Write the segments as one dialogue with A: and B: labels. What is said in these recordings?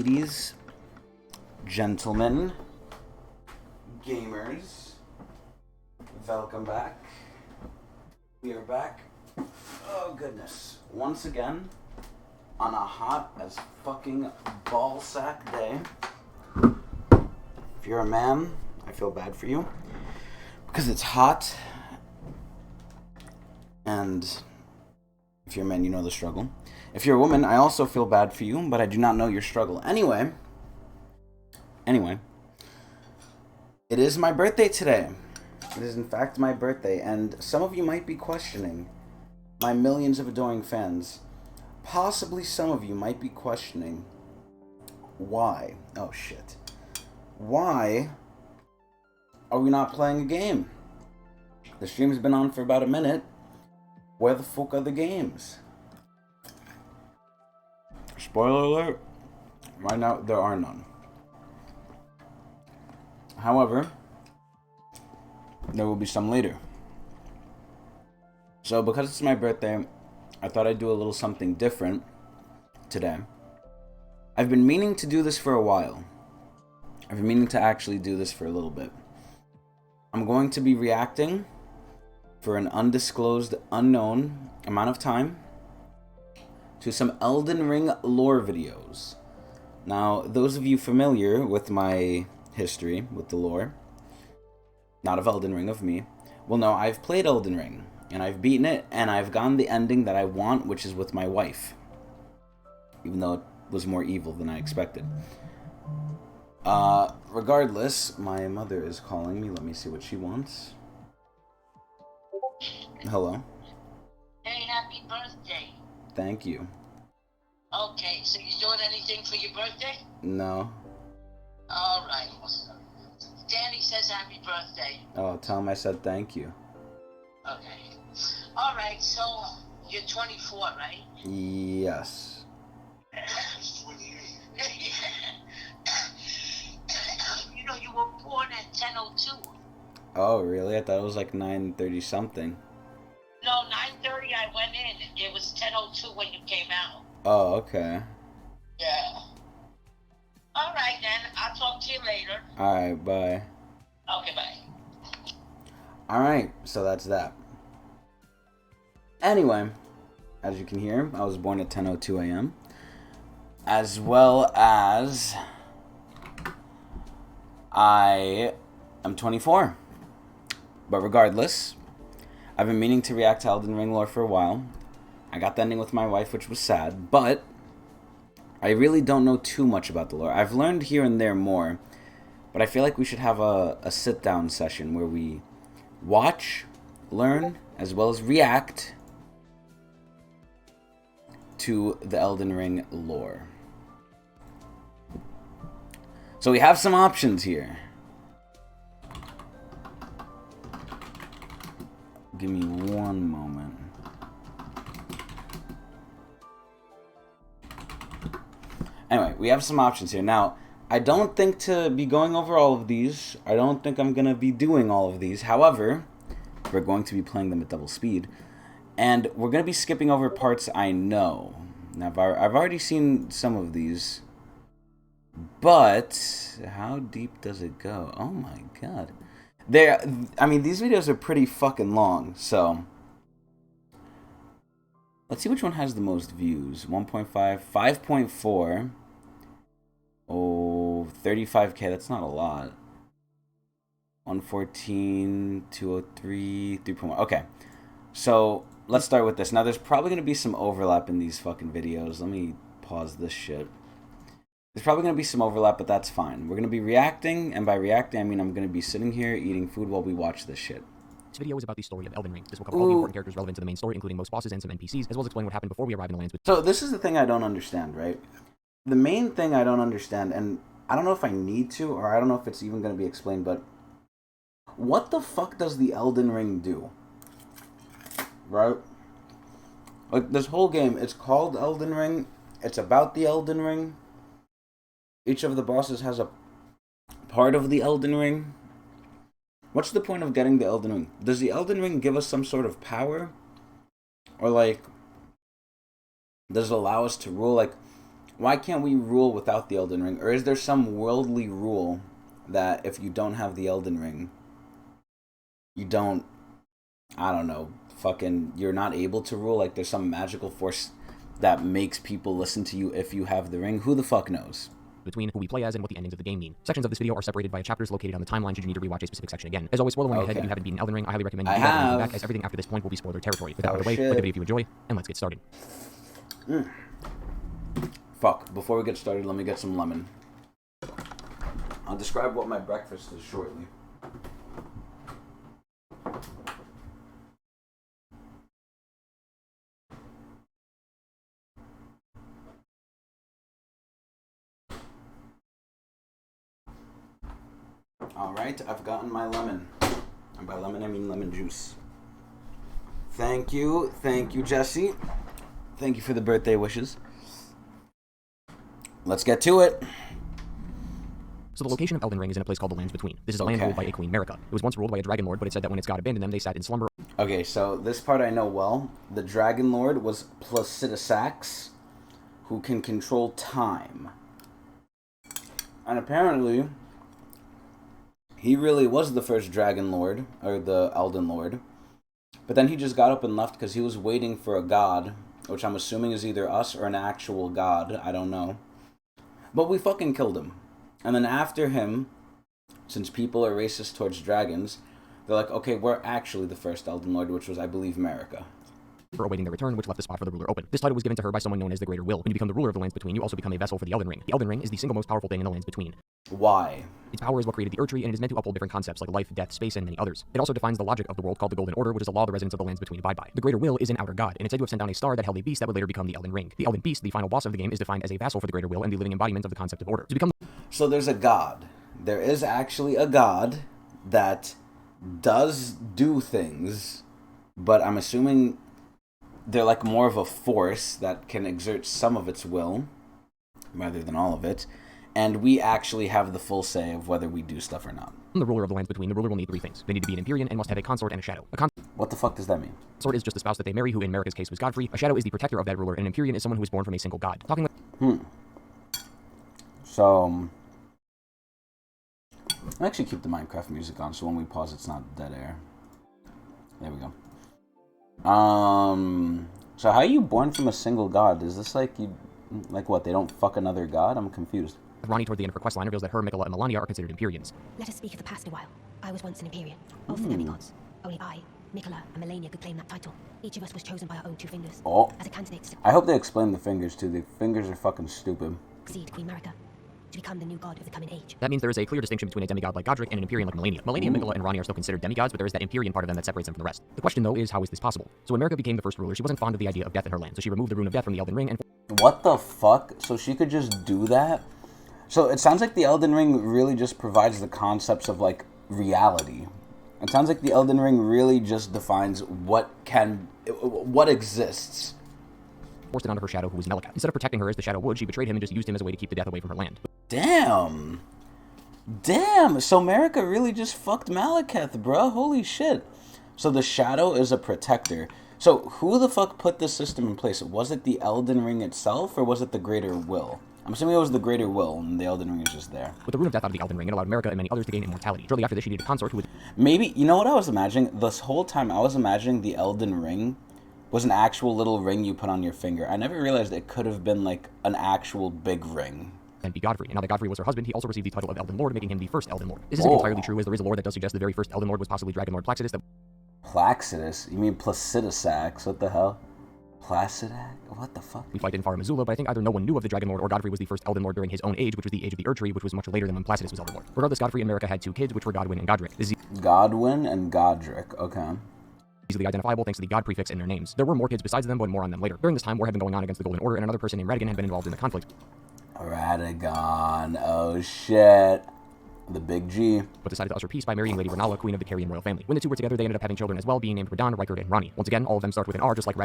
A: ladies, gentlemen, gamers, welcome back. We are back. Oh goodness. Once again, on a hot as fucking ballsack day. If you're a man, I feel bad for you. Because it's hot. And if you're a man, you know the struggle. If you're a woman, I also feel bad for you, but I do not know your struggle. Anyway, it is my birthday today. It is in fact my birthday, and some of you might be questioning, my millions of adoring fans, possibly some of you might be questioning, why? Oh shit. Why are we not playing a game? The stream's been on for about a minute. Where the fuck are the games? Spoiler alert, right now there are none. However, there will be some later. So because it's my birthday, I thought I'd do a little something different today. I've been meaning to do this for a while. I've been meaning to actually do this for a little bit. I'm going to be reacting for an undisclosed, unknown amount of time to some Elden Ring lore videos. Now, those of you familiar with my history with the lore, not of Elden Ring, of me, will know I've played Elden Ring, and I've beaten it, and I've gotten the ending that I want, which is with my wife. Even though it was more evil than I expected. Regardless, my mother is calling me. Let me see what she wants. Hello.
B: Hey, happy birthday.
A: Thank you.
B: Okay, so you doing anything for your birthday?
A: No.
B: Alright. Danny says happy birthday.
A: Oh, tell him I said thank you.
B: Okay. Alright, so you're 24, right?
A: Yes.
B: You know, you were born at 10:02.
A: Oh, really? I thought it was like 9:30 something.
B: No, 9:30 I went in. It was 10:02 when you came out.
A: Oh, okay.
B: Yeah. Alright then, I'll talk to you later.
A: Alright, bye.
B: Okay, bye.
A: Alright, so that's that. Anyway, as you can hear, I was born at 10:02 a.m. As well as I am 24. But regardless, I've been meaning to react to Elden Ring lore for a while. I got the ending with my wife, which was sad, but I really don't know too much about the lore. I've learned here and there more, but I feel like we should have a sit-down session where we watch, learn, as well as react to the Elden Ring lore. So we have some options here. Give me one moment. Anyway, we have some options here. Now, I don't think to be going over all of these. I don't think I'm going to be doing all of these. However, we're going to be playing them at double speed. And we're going to be skipping over parts I know. Now, I've already seen some of these. But, how deep does it go? Oh my god. I mean, these videos are pretty fucking long, so let's see which one has the most views. 1.5, 5.4. Oh, 35k, that's not a lot. 114, 203, 3.1. Okay, so let's start with this. Now, there's probably going to be some overlap in these fucking videos. Let me pause this shit. There's probably going to be some overlap, but that's fine. We're going to be reacting, and by reacting, I mean I'm going to be sitting here eating food while we watch this shit.
C: This video is about the story of Elden Ring. This will cover all the important characters relevant to the main story, including most bosses and some NPCs, as well as explain what happened before we arrive in the lands with...
A: So this is the thing I don't understand, right? The main thing I don't understand, and I don't know if I need to, or I don't know if it's even going to be explained, but what the fuck does the Elden Ring do? Right? Like, this whole game, it's called Elden Ring. It's about the Elden Ring. Each of the bosses has a part of the Elden Ring. What's the point of getting the Elden Ring? Does the Elden Ring give us some sort of power? Or, like, does it allow us to rule? Like, Why can't we rule without the Elden Ring? Or is there some worldly rule that if you don't have the Elden Ring, you don't, I don't know, fucking, you're not able to rule? Like there's some magical force that makes people listen to you if you have the ring? Who the fuck knows?
C: Between who we play as and what the endings of the game mean. Sections of this video are separated by chapters located on the timeline should you need to rewatch a specific section again. As always, spoiler warning ahead if you haven't beaten Elden Ring, I highly recommend you do that and go back, as everything after this point will be spoiler territory. Without further way, like the video if you enjoy, and let's get started.
A: Fuck, before we get started, let me get some lemon. I'll describe what my breakfast is shortly. Alright, I've gotten my lemon. And by lemon, I mean lemon juice. Thank you, Jesse. Thank you for the birthday wishes. Let's get to it.
C: So the location of Elden Ring is in a place called the Lands Between. This is a land ruled by a Queen Marika. It was once ruled by a Dragon Lord, but it said that when its god abandoned them, they sat in slumber.
A: Okay, so this part I know well. The Dragon Lord was Placidusax, who can control time. And apparently, he really was the first Dragon Lord, or the Elden Lord. But then he just got up and left because he was waiting for a god, which I'm assuming is either us or an actual god. I don't know. But we fucking killed him. And then after him, since people are racist towards dragons, they're like, okay, we're actually the first Elden Lord, which was, I believe, Marika.
C: For awaiting their return, which left the spot for the ruler open. This title was given to her by someone known as the Greater Will. When you become the ruler of the Lands Between, you also become a vessel for the Elden Ring. The Elden Ring is the single most powerful thing in the Lands Between.
A: Why?
C: Its power is what created the Erdtree, and it is meant to uphold different concepts like life, death, space, and many others. It also defines the logic of the world called the Golden Order, which is a law the residents of the Lands Between abide by. The Greater Will is an outer god, and it's said to have sent down a star that held a beast that would later become the Elden Ring. The Elden Beast, the final boss of the game, is defined as a vassal for the Greater Will and the living embodiment of the concept of order. To become
A: So there's a god. There is actually a god that does do things, but I'm assuming they're like more of a force that can exert some of its will rather than all of it, and we actually have the full say of whether we do stuff or not.
C: the ruler of the Lands Between, the ruler will need three things. They need to be an Empyrean and must have a consort and a shadow. A
A: What the fuck does that mean?
C: consort is just the spouse that they marry, who in Marika's case was Godfrey. A shadow is the protector of that ruler, and an Empyrean is someone who is born from a single god.
A: So, I'll actually keep the Minecraft music on, so when we pause, it's not dead air. There we go. So how are you born from a single god? Is this like you, like what, they don't fuck another god? I'm confused.
C: Rani, toward the end of her questline, reveals that her, Mikola, and Melania are considered Empyreans.
D: Let us speak of the past a while. I was once an Empyrean, of the demigods. Only I, Mikola, and Melania could claim that title. Each of us was chosen by our own two fingers.
A: Oh.
D: As a candidate to
A: I hope they explain the fingers too. The fingers are fucking stupid.
D: succeed Queen Marika, to become the new god of the coming age.
C: That means there is a clear distinction between a demigod like Godric and an Empyrean like Melania. Melania, Mikola, and Rani are still considered demigods, but there is that Empyrean part of them that separates them from the rest. The question, though, is how is this possible? So when Marika became the first ruler, she wasn't fond of the idea of death in her land, so she removed the rune of death from the Elden Ring and
A: What the fuck? So she could just do that? So it sounds like the Elden Ring really just provides the concepts of, like, reality. It sounds like the Elden Ring really just defines what exists.
C: forced it onto her shadow, who was Melika. Instead of protecting her as the shadow would, she betrayed him and just used him as a way to keep the death away from her land.
A: Damn. So Marika really just fucked Malekith, bruh. Holy shit. So the shadow is a protector. So who the fuck put this system in place? Was it the Elden Ring itself, or was it the Greater Will? I'm assuming it was the Greater Will, and the Elden Ring is just there.
C: With the rune of death out of the Elden Ring, it allowed Marika and many others to gain immortality. Shortly after this, she needed a consort who was...
A: Maybe, you know what I was imagining? This whole time I was imagining the Elden Ring was an actual little ring you put on your finger. I never realized it could have been like an actual big ring.
C: And be Godfrey. And now that Godfrey was her husband, he also received the title of Elden Lord, making him the first Elden Lord. This isn't entirely true, as there is a lore that does suggest the very first Elden Lord was possibly Dragon Lord Placidus.
A: Placidus? You mean Placidusax? What the hell? Placidac? What the fuck?
C: We fight in Far Missoula, but I think either no one knew of the Dragon Lord or Godfrey was the first Elden Lord during his own age, which was the age of the Erdtree, which was much later than when Placidus was Elden Lord. Regardless, Godfrey and Marika had two kids, which were Godwyn and Godric. This is
A: Godwyn and Godric, okay.
C: easily identifiable thanks to the God prefix in their names. There were more kids besides them, but more on them later. During this time, war had been going on against the Golden Order, and another person named Radagon had been involved in the conflict.
A: Radagon, oh shit. The big G.
C: But decided to usher peace by marrying Lady Renala, queen of the Carian royal family. When the two were together, they ended up having children as well, being named Radon, Rykard, and Rani. Once again, all of them start with an R, just like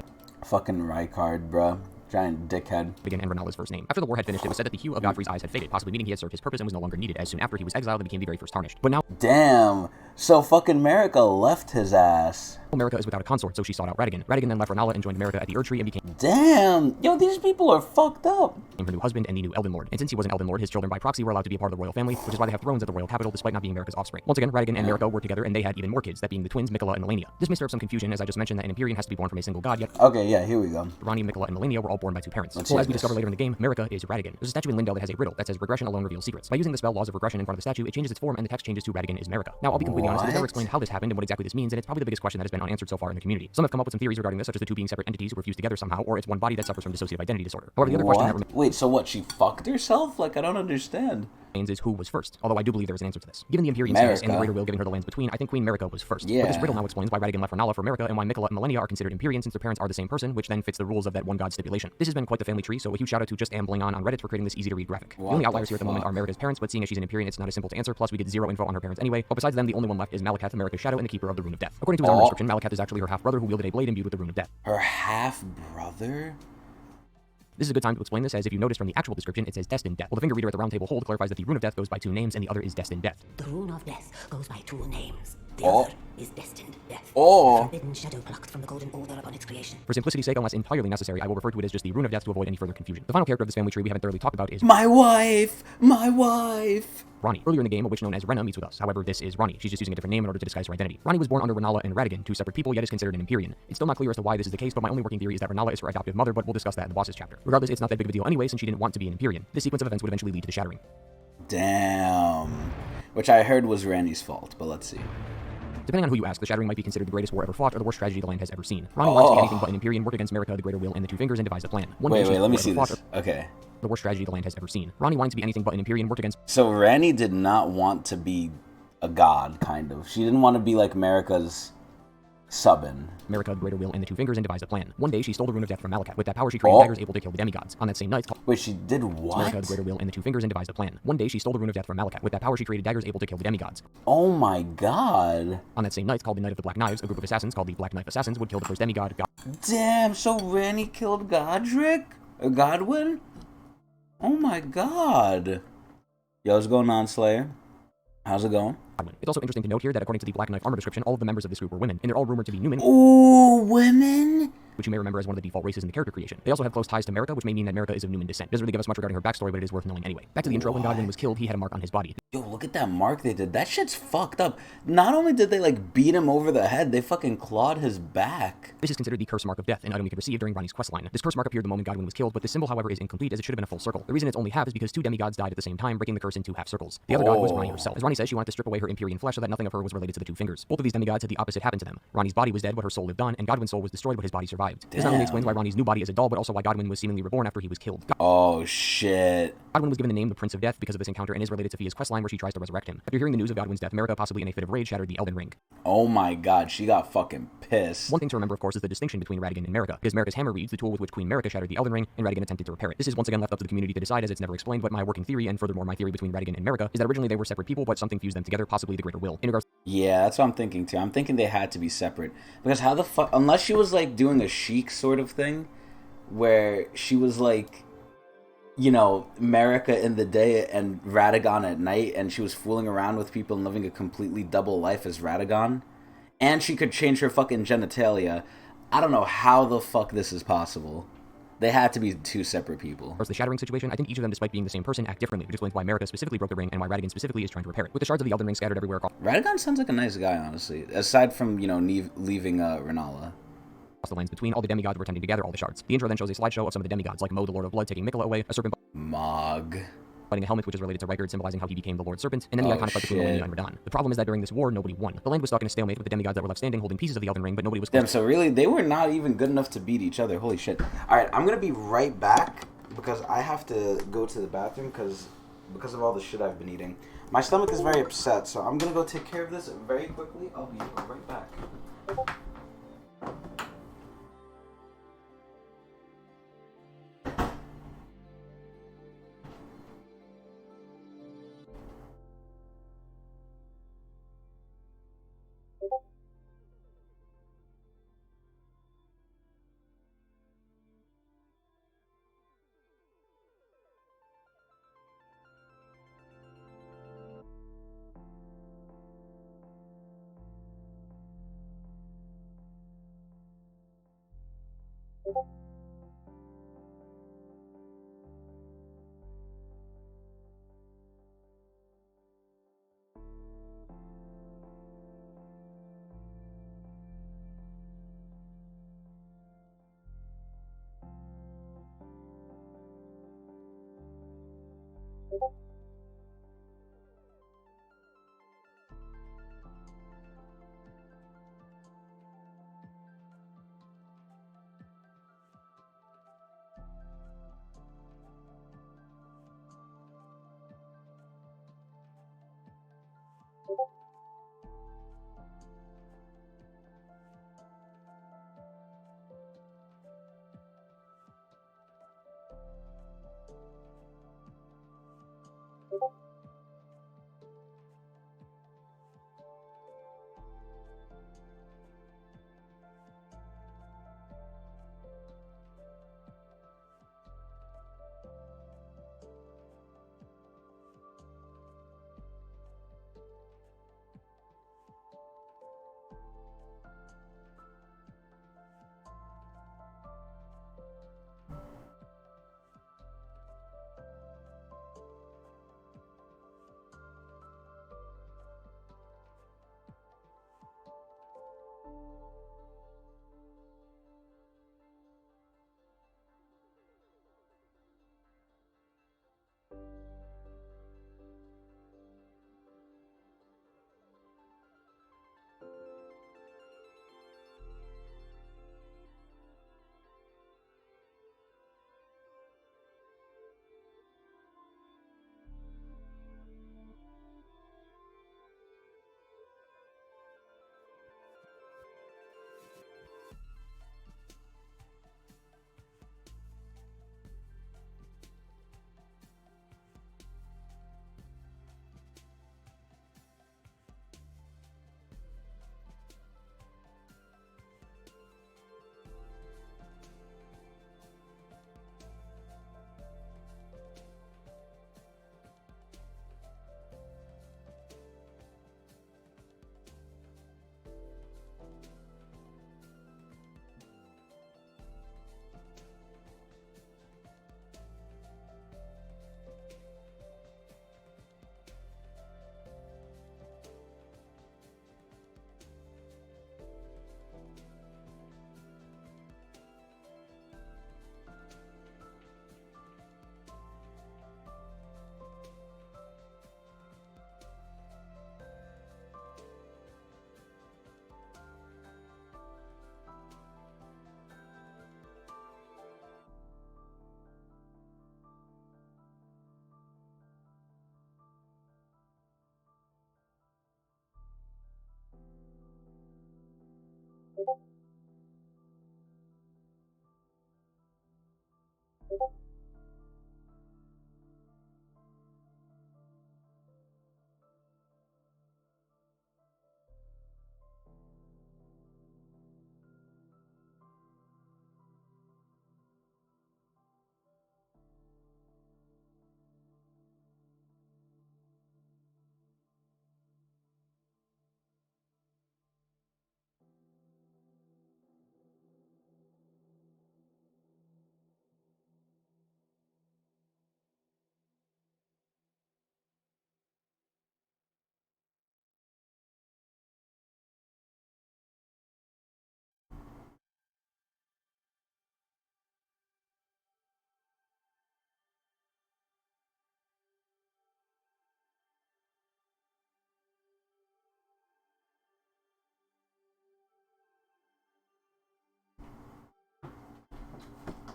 A: Fucking Rykard, bruh. Giant dickhead.
C: Radagon and Renala's first name. After the war had finished, it was said that the hue of Godfrey's eyes had faded, possibly meaning he had served his purpose and was no longer needed, as soon after he was exiled and became the very first Tarnished. But now...
A: Damn. So fucking Marika left his ass.
C: America is without a consort, so she sought out Radigan. Radigan then left Rennala and joined America at the Erdtree and became
A: Damn. Yo, these people are fucked up.
C: her new husband and the new Elden Lord. And since he was an Elden Lord, his children by proxy were allowed to be a part of the royal family, which is why they have thrones at the royal capital despite not being America's offspring. Once again, Radigan and America were together and they had even more kids, that being the twins Miquella and Melania. This may stir up some confusion, as I just mentioned that an Empyrean has to be born from a single god, yet
A: Okay, yeah, here we go.
C: Ronnie, Miquella, and Melania were all born by two parents.
A: Let's
C: Well,
A: hear
C: as we
A: this.
C: discover later in the game, America is Radigan. There's a statue in Leyndell that has a riddle that says regression alone reveals secrets. By using the spell Laws of Regression in front of the statue, it changes its form and the text changes to Radigan is America. Now, I'll be completely honest, it is never explained how this happened and what exactly this means, and it's probably the biggest question that has been unanswered so far in the community. Some have come up with some theories regarding this, such as the two being separate entities who were fused together somehow, or it's one body that suffers from dissociative identity disorder. However, the other question that remains
A: Wait, so what? She fucked herself? Like, I don't understand.
C: is who was first, although I do believe there is an answer to this. Given the Empyrean status and the
A: America.
C: greater will giving her the lands between, I think Queen America was first.
A: Yeah.
C: But this riddle now explains why Radigan left Rennala for America and why Miquella and Melania are considered Empyrean since their parents are the same person, which then fits the rules of that one god stipulation. This has been quite the family tree, so a huge shout out to Just Ambling on Reddit for creating this easy to read graphic. The only outliers here at the moment are America's parents, but seeing as she's an Empyrean, it's not as simple to answer, plus we get zero info on her parents anyway. But besides them, the only one left is Malakath, America's shadow and the keeper of the Rune of Death. According to his armor description, Malakath is actually her half-brother who wielded a blade imbued with the Rune of Death.
A: Her half-brother?
C: This is a good time to explain this, as if you notice from the actual description, it says Destined Death. Well, the finger reader at the round table hold clarifies that the Rune of Death goes by two names, and the other is Destined Death.
E: The Rune of Death goes by two names. The
A: Oh.
E: other is Destined Death.
A: Oh.
E: Forbidden shadow plucked from the Golden Order upon its creation.
C: For simplicity's sake, unless entirely necessary, I will refer to it as just the Rune of Death to avoid any further confusion. The final character of this family tree we haven't thoroughly talked about is
A: My wife! My wife!
C: Ronnie. Earlier in the game, a witch known as Renna meets with us. However, this is Ronnie. She's just using a different name in order to disguise her identity. Ronnie was born under Rennala and Radigan, two separate people, yet is considered an Empyrean. It's still not clear as to why this is the case, but my only working theory is that Rennala is her adoptive mother, but we'll discuss that in the bosses chapter. Regardless, it's not that big of a deal anyway, since she didn't want to be an Empyrean. This sequence of events would eventually lead to the Shattering.
A: Damn. Which I heard was Randy's fault, but let's see.
C: Depending on who you ask, the Shattering might be considered the greatest war ever fought or the worst tragedy the land has ever seen. Ronnie wants to be anything but an Empyrean, work against America, the Greater Will, and the Two Fingers, and devise a plan.
A: Wait, let me see this. Okay.
C: The worst tragedy the land has ever seen. Ronnie wanting to be anything but an Empyrean, work against
A: So Randy did not want to be a god, kind of. She didn't want to be like America's subbin.
C: America, the Greater Will, and the Two Fingers, and devise a plan. One day, she stole the Rune of Death from Malakath. With that power, she created daggers able to kill the demigods. On that same night,
A: Wait, she did what?
C: America, the Greater Will, and the Two Fingers, and devised a plan. One day, she stole the Rune of Death from Malakath. With that power, she created daggers able to kill the demigods.
A: Oh my god.
C: On that same night, called the Night of the Black Knives, a group of assassins called the Black Knife Assassins would kill the first demigod,
A: Damn, so Randy killed Godric? Or Godwin? Oh my god. Yo, what's going on, Slayer? How's it going?
C: Godwin. It's also interesting to note here that according to the Black Knife armor description, all of the members of this group were women, and they're all rumored to be Numen,
A: Ooh, women?
C: which you may remember as one of the default races in the character creation. They also have close ties to America, which may mean that America is of Numen descent. Doesn't really give us much regarding her backstory, but it is worth knowing anyway. Back to the intro, when Godwin was killed, he had a mark on his body.
A: Yo, look at that mark they did. That shit's fucked up. Not only did they, like, beat him over the head, they fucking clawed his back.
C: This is considered the curse mark of death, an item we could receive during Ronnie's questline. This curse mark appeared the moment Godwin was killed, but this symbol, however, is incomplete as it should have been a full circle. The reason it's only half is because two demigods died at the same time, breaking the curse into half circles. The other god was Ronnie herself. As Ronnie says, she wanted to strip away her Empyrean flesh so that nothing of her was related to the Two Fingers. Both of these demigods had the opposite happen to them. Ronnie's body was dead, but her soul lived on, and Godwin's soul was destroyed, but his body survived. This not only explains why Ronnie's new body is a doll, but also why Godwin was seemingly reborn after he was killed.
A: Oh, shit.
C: Godwin was given the name the Prince of Death because of this encounter and is related to Fia's questline where she tries to resurrect him. After hearing the news of Godwin's death, America, possibly in a fit of rage, shattered the Elden Ring.
A: Oh my god, she got fucking pissed.
C: One thing to remember, of course, is the distinction between Radigan and America, because America's hammer reads the tool with which Queen America shattered the Elden Ring, and Radigan attempted to repair it. This is once again left up to the community to decide, as it's never explained, but my working theory, and furthermore my theory between Radigan and America, is that originally they were separate people, but something fused them together, possibly the Greater Will. In regards
A: Yeah, that's what I'm thinking too. I'm thinking they had to be separate. Because how the fuck... Unless she was like doing a chic sort of thing, where she was like, you know, America in the day and Radagon at night, and she was fooling around with people and living a completely double life as Radagon, and she could change her fucking genitalia. I don't know how the fuck this is possible. They had to be two separate people.
C: the Shattering situation, I think each of them, despite being the same person, act differently, which explains why America specifically broke the ring and why Radigan specifically is trying to repair it. With the shards of the Elden Ring scattered everywhere across
A: Radagon sounds like a nice guy, honestly. Aside from, you know, leaving Rennala.
C: the lands between, all the demigods were attempting to gather all the shards. The intro then shows a slideshow of some of the demigods, like Mo, the Lord of Blood, taking Miquella away, a serpent
A: Mog.
C: fighting a helmet which is related to Rykard, symbolizing how he became the Lord Serpent, and then the iconic fight between Melania and Radahn. The problem is that during this war, nobody won. The land was stuck in a stalemate with the demigods that were left standing holding pieces of the Elden Ring, but nobody was close.
A: Damn, so really, they were not even good enough to beat each other. Holy shit. Alright, I'm gonna be right back, because I have to go to the bathroom, because of all the shit I've been eating. My stomach is very upset, so I'm gonna go take care of this very quickly. I'll be right back.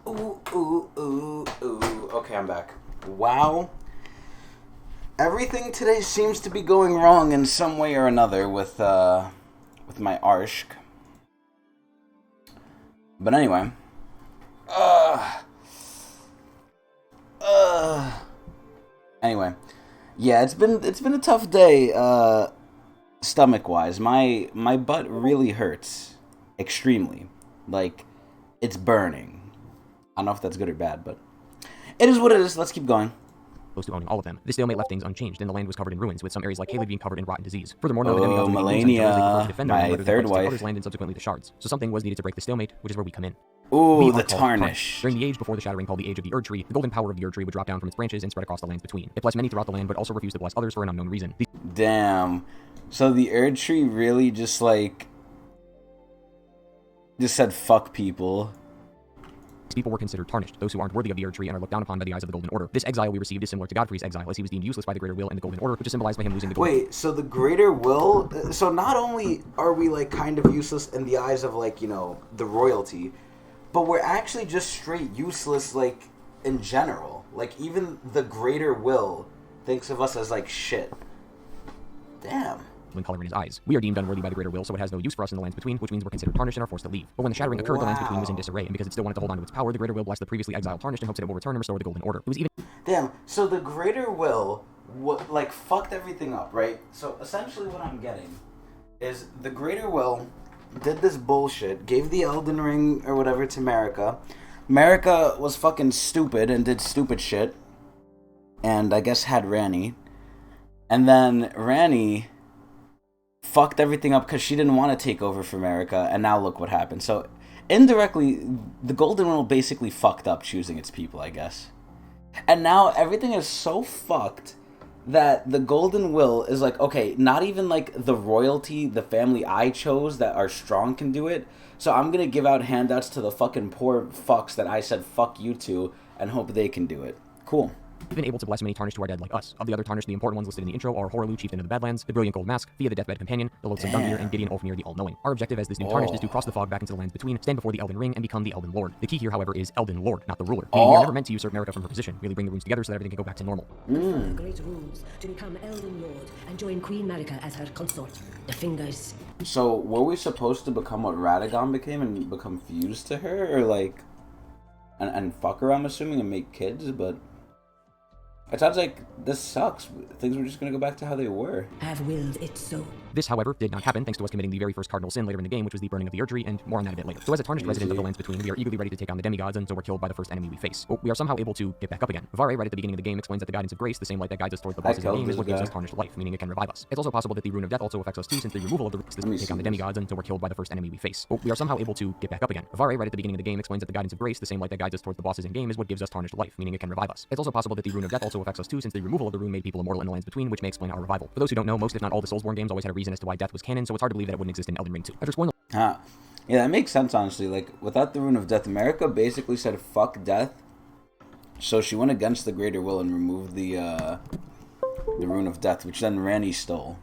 A: Ooh, ooh, ooh, ooh. Okay, I'm back. Wow. Everything today seems to be going wrong in some way or another with my Arshk. But anyway. Anyway. Yeah, it's been a tough day, stomach-wise. My butt really hurts. Extremely. Like, it's burning. I don't know if that's good or bad, but it is what it is. Let's keep going.
C: Close to owning all of them. This stalemate left things unchanged, and the land was covered in ruins, with some areas like Caelid being covered in rotten disease. Furthermore, none of the demigods of the Ancient World preferred to defend their
A: third wife.
C: Others land and subsequently the shards. So something was needed to break the stalemate, which is where we come in.
A: Ooh,
C: We
A: the
C: are called
A: Tarnished.
C: During the age before the Shattering, called the Age of the Erdtree, the golden power of the Erdtree would drop down from its branches and spread across the lands between. It blessed many throughout the land, but also refused to bless others for an unknown reason. These
A: Damn. So the Erdtree really just said fuck people.
C: people were considered tarnished, those who aren't worthy of the Erdtree and are looked down upon by the eyes of the Golden Order. This exile we received is similar to Godfrey's exile, as he was deemed useless by the Greater Will and the Golden Order, which is symbolized by him losing the Golden
A: Wait, so the Greater Will... So not only are we, like, kind of useless in the eyes of, like, you know, the royalty, but we're actually just straight useless, like, in general. Like, even the Greater Will thinks of us as, like, shit. Damn.
C: color in his eyes. We are deemed unworthy by the Greater Will, so it has no use for us in the lands between, which means we're considered tarnished and are forced to leave. But when the shattering occurred, the lands between was in disarray, and because it still wanted to hold on to its power, the Greater Will blessed the previously exiled tarnished in hopes that it will return and restore the Golden Order. It was even...
A: Damn, so the Greater Will, like, fucked everything up, right? So essentially what I'm getting is the Greater Will did this bullshit, gave the Elden Ring or whatever to Marika. Marika was fucking stupid and did stupid shit, and I guess had Ranni. And then Ranni fucked everything up because she didn't want to take over for Marika, and now look what happened. So indirectly, the Golden Will basically fucked up choosing its people, I guess. And now everything is so fucked that the Golden Will is like, okay, not even like the royalty, the family I chose that are strong can do it, so I'm gonna give out handouts to the fucking poor fucks that I said fuck you to and hope they can do it. Cool.
C: Even able to bless many tarnished who are dead like us. Of the other tarnished, the important ones listed in the intro are Horaloo, Chieftain of the Badlands, the Brilliant Gold Mask, Thea the Deathbed Companion, the Loathsome Gungnir, and Gideon Ulfnir the All-Knowing. Our objective as this new tarnished is to cross the fog back into the lands between, stand before the Elden Ring, and become the Elden Lord. The key here, however, is Elden Lord, not the ruler. Meaning we are never meant to usurp Marika from her position, merely bring the runes together so that everything can go back to normal.
E: The great rules to become Elden Lord and join Queen Marika as her consort. The fingers.
A: So were we supposed to become what Radagon became and become fused to her, or like, and fuck her, I'm assuming, and make kids? But it sounds like this sucks. Things were just gonna go back to how they were.
E: Have willed it so.
C: This, however, did not happen thanks to us committing the very first cardinal sin later in the game, which was the burning of the Erdtree, and more on that a bit later. So as a tarnished resident of the lands between, we are eagerly ready to take on the demigods until we're killed by the first enemy we face. But we are somehow able to get back up again. Vare, right at the beginning of the game, explains that the guidance of grace, the same light that guides us towards the bosses of the game, is what gives us tarnished life, meaning it can revive us. It's also possible that the rune of death also affects us too, since the removal of the rune is to take on the demigods until we're killed by the first enemy we face. But we are somehow able to get back up again. Vare, right at the beginning of the game, explains that the guidance of grace, the same light that guides us towards the bosses in game, is what gives us tarnished life, meaning it can revive us. It's also possible that the rune of death also affects us too, since the removal of the rune made people immortal in the lands between, which may explain our revival. For those who don't know, most if not all the Soulsborne games always had a reason as to why death was canon, so it's hard to believe that it wouldn't exist in Elden Ring 2. After exploring
A: Yeah, that makes sense, honestly. Like, without the Rune of Death, Marika basically said fuck death, so she went against the Greater Will and removed the Rune of Death, which then Ranni stole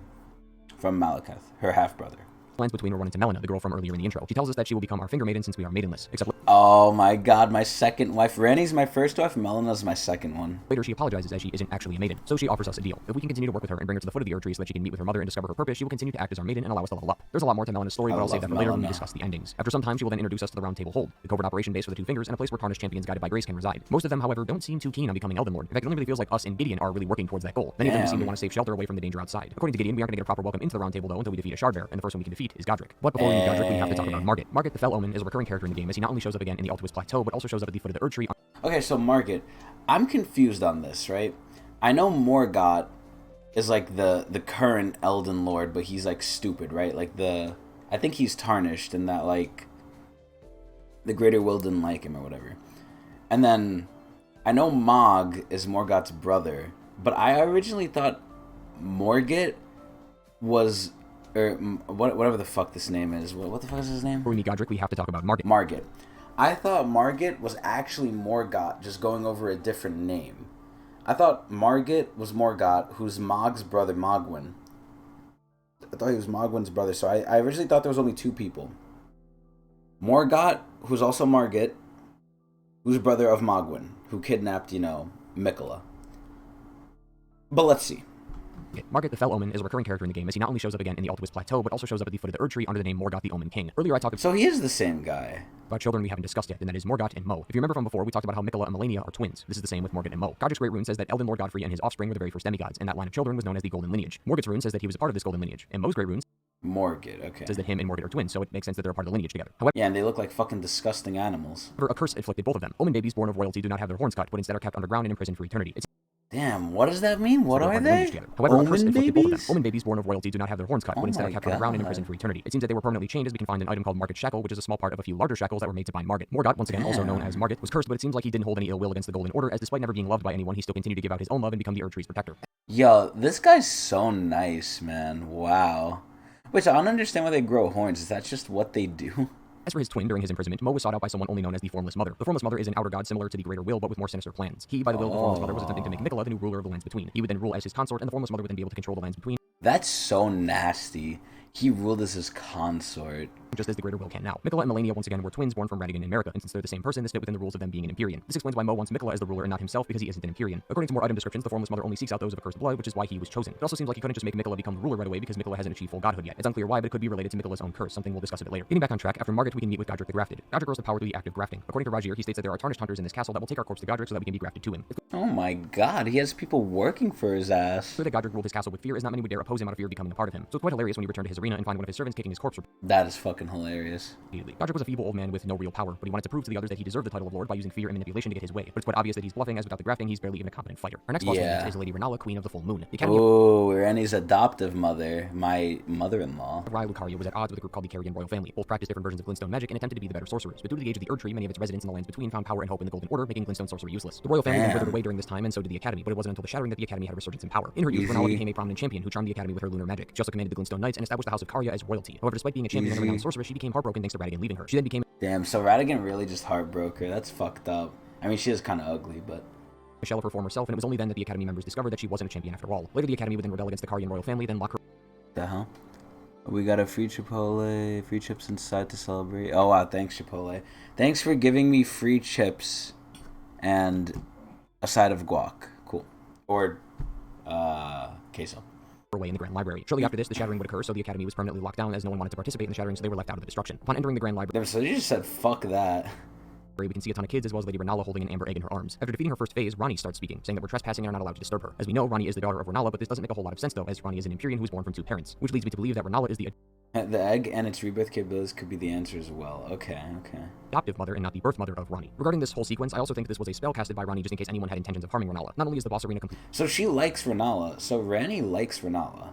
A: from Malekith, her half-brother.
C: lands between, we're run into Melina, the girl from earlier in the intro. She tells us that she will become our finger maiden since we are maidenless. Except
A: Oh my god, my second wife. Ranny's my first wife, Melena's my second one.
C: Later, she apologizes as she isn't actually a maiden, so she offers us a deal. If we can continue to work with her and bring her to the foot of the Erdtree so that she can meet with her mother and discover her purpose, she will continue to act as our maiden and allow us to level up. There's a lot more to Melena's story, but I'll save that for later when we discuss the endings. After some time, she will then introduce us to the Round Table Hold, the covert operation base for the Two Fingers, and a place where Tarnished champions guided by Grace can reside. Most of them, however, don't seem too keen on becoming Elden Lord. In fact, it only really feels like us and Gideon are really working towards that goal. Many of them seem to want to save shelter away from the danger outside. According to Gideon, we aren't going to get a proper welcome into the Round Table though until we defeat a Shardbear, and the first one we can defeat is Godric. But before we meet Godric, we have to talk about Margit. Margit, the Fell Omen, is a recurring character in the game as he not only shows up again in the Altua's Plateau, but also shows up at the foot of the Erdtree.
A: Okay, so Margit, I'm confused on this, right? I know Morgott is like the current Elden Lord, but he's like stupid, right? Like I think he's tarnished and that like the Greater Will didn't like him or whatever. And then I know Mog is Morgott's brother, but I originally thought Morgit was, or whatever the fuck this name is. What the fuck is his name?
C: Before we meet Godric, we have to talk about Margit.
A: Margit. I thought Margit was actually Morgott, just going over a different name. I thought Margit was Morgott, who's Mog's brother, Mogwyn. I thought he was Mogwyn's brother, so I originally thought there was only two people. Morgott, who's also Margit, who's brother of Mogwyn, who kidnapped, Miquella. But let's see.
C: Margit the Fell Omen is a recurring character in the game as he not only shows up again in the Altua's Plateau, but also shows up at the foot of the Erdtree under the name Morgott the Omen King. Earlier I talked
A: So he is the same guy.
C: about children we haven't discussed yet, and that is Morgott and Mo. If you remember from before, we talked about how Miquella and Melania are twins. This is the same with Morgott and Mo. Godric's Great Rune says that Elden Lord Godfrey and his offspring were the very first demigods, and that line of children was known as the Golden Lineage. Morgott's rune says that he was a part of this Golden Lineage, and Mo's Great Rune
A: Morgott, okay.
C: says that him and Morgott are twins, so it makes sense that they're a part of the lineage together. However,
A: Yeah, and they look like fucking disgusting animals.
C: a curse afflicted both of them. Omen babies born of royalty do not have their horns cut, but instead are kept underground and imprisoned for eternity.
A: Damn, what does that mean? What are they?
C: However, a curse
A: Omen
C: afflicted both of them.
A: babies?
C: Omen babies born of royalty do not have their horns cut, but instead
A: my
C: are kept underground and
A: God.
C: imprisoned for eternity. It seems that they were permanently chained, as we can find an item called Margit's Shackle, which is a small part of a few larger shackles that were made to bind Margit. Morgott, once again also known as Margit, was cursed, but it seems like he didn't hold any ill will against the Golden Order, as despite never being loved by anyone, he still continued to give out his own love and become the Erdtree's protector.
A: Yo, this guy's so nice, man. Wow. Which, I don't understand why they grow horns. Is that just what they do?
C: As for his twin during his imprisonment, Mo was sought out by someone only known as the Formless Mother. The Formless Mother is an outer god similar to the Greater Will, but with more sinister plans. He, by the will of the Formless Mother, was attempting to make Miquella the new ruler of the lands between. He would then rule as his consort, and the Formless Mother would then be able to control the lands between.
A: That's so nasty. He ruled as his consort.
C: Just as the Greater Will can now. Miquella and Melania once again were twins born from Radigan and Marika, and since they're the same person, this fit within the rules of them being an Empyrean. This explains why Mo wants Miquella as the ruler and not himself, because he isn't an Empyrean. According to more item descriptions, the Formless Mother only seeks out those of a cursed blood, which is why he was chosen. It also seems like he couldn't just make Miquella become the ruler right away, because Miquella hasn't achieved full godhood yet. It's unclear why, but it could be related to Miquella's own curse, something we'll discuss a bit later. Getting back on track, after Margit we can meet with Godric the Grafted. Godric grows the power through the act of grafting. According to Rajir, he states that there are tarnished hunters in this castle that will take our corpse to Godric so that we can be grafted to him. It's
A: Oh my god, he has people working for his ass.
C: clear that Godric ruled his castle with fear, as not many would dare oppose him out of fear of becoming a part of him. So it's quite hilarious when you return to his arena and find one of his servants kicking his corpse
A: That is fucking hilarious.
C: repeatedly. Godric was a feeble old man with no real power, but he wanted to prove to the others that he deserved the title of Lord by using fear and manipulation to get his way. But it's quite obvious that he's bluffing, as without the grafting, he's barely even a competent fighter. Our next boss is Lady Renala, Queen of the Full Moon. The Academy
A: Oh, Ranny's adoptive mother, my mother-in-law.
C: of Rye Lucaria was at odds with a group called the Carrigan Royal Family. Both practiced different versions of Glintstone magic and attempted to be the better sorcerers. But due to the age of the Erdtree, many of its residents in the lands between found power and hope in the Golden Order, making Glintstone sorcery useless. The Royal Family then withered away during this time, and so did the Academy. But it wasn't until the Shattering that the Academy had a resurgence in power. In her youth, Renala became a prominent champion who charmed the Academy with her lunar magic. She also commanded the Glintstone Knights and established the House of Karya as royalty. However, despite being a champion and a renowned sorceress, she became heartbroken thanks to Radigan leaving her. She then became
A: Damn, so Radigan really just heartbroke her. That's fucked up. I mean, she is kind of ugly, but...
C: a shell of her former self, and it was only then that the Academy members discovered that she wasn't a champion after all. Later, the Academy would then rebel against the Karyan Royal Family, then lock her
A: The hell? We got a free Chipotle, free chips inside to celebrate. Oh wow, thanks Chipotle. Thanks for giving me free chips and a side of guac. Cool. Or, queso.
C: away in the Grand Library. Shortly after this, the Shattering would occur, so the Academy was permanently locked down as no one wanted to participate in the Shattering, so they were left out of the destruction. Upon entering the Grand Library,
A: Damn, so you just said fuck that.
C: we can see a ton of kids as well as Lady Renala holding an amber egg in her arms. After defeating her first phase, Ranni starts speaking, saying that we're trespassing and are not allowed to disturb her. As we know, Ranni is the daughter of Renala, but this doesn't make a whole lot of sense though, as Ranni is an Empyrean who was born from two parents, which leads me to believe that Renala is the
A: The egg and its rebirth capabilities could be the answer as well. Okay.
C: adoptive mother and not the birth mother of Ranni. Regarding this whole sequence, I also think this was a spell casted by Ranni just in case anyone had intentions of harming Renala. Not only is the boss arena completely
A: So she likes Renala. So Ranni likes Renala.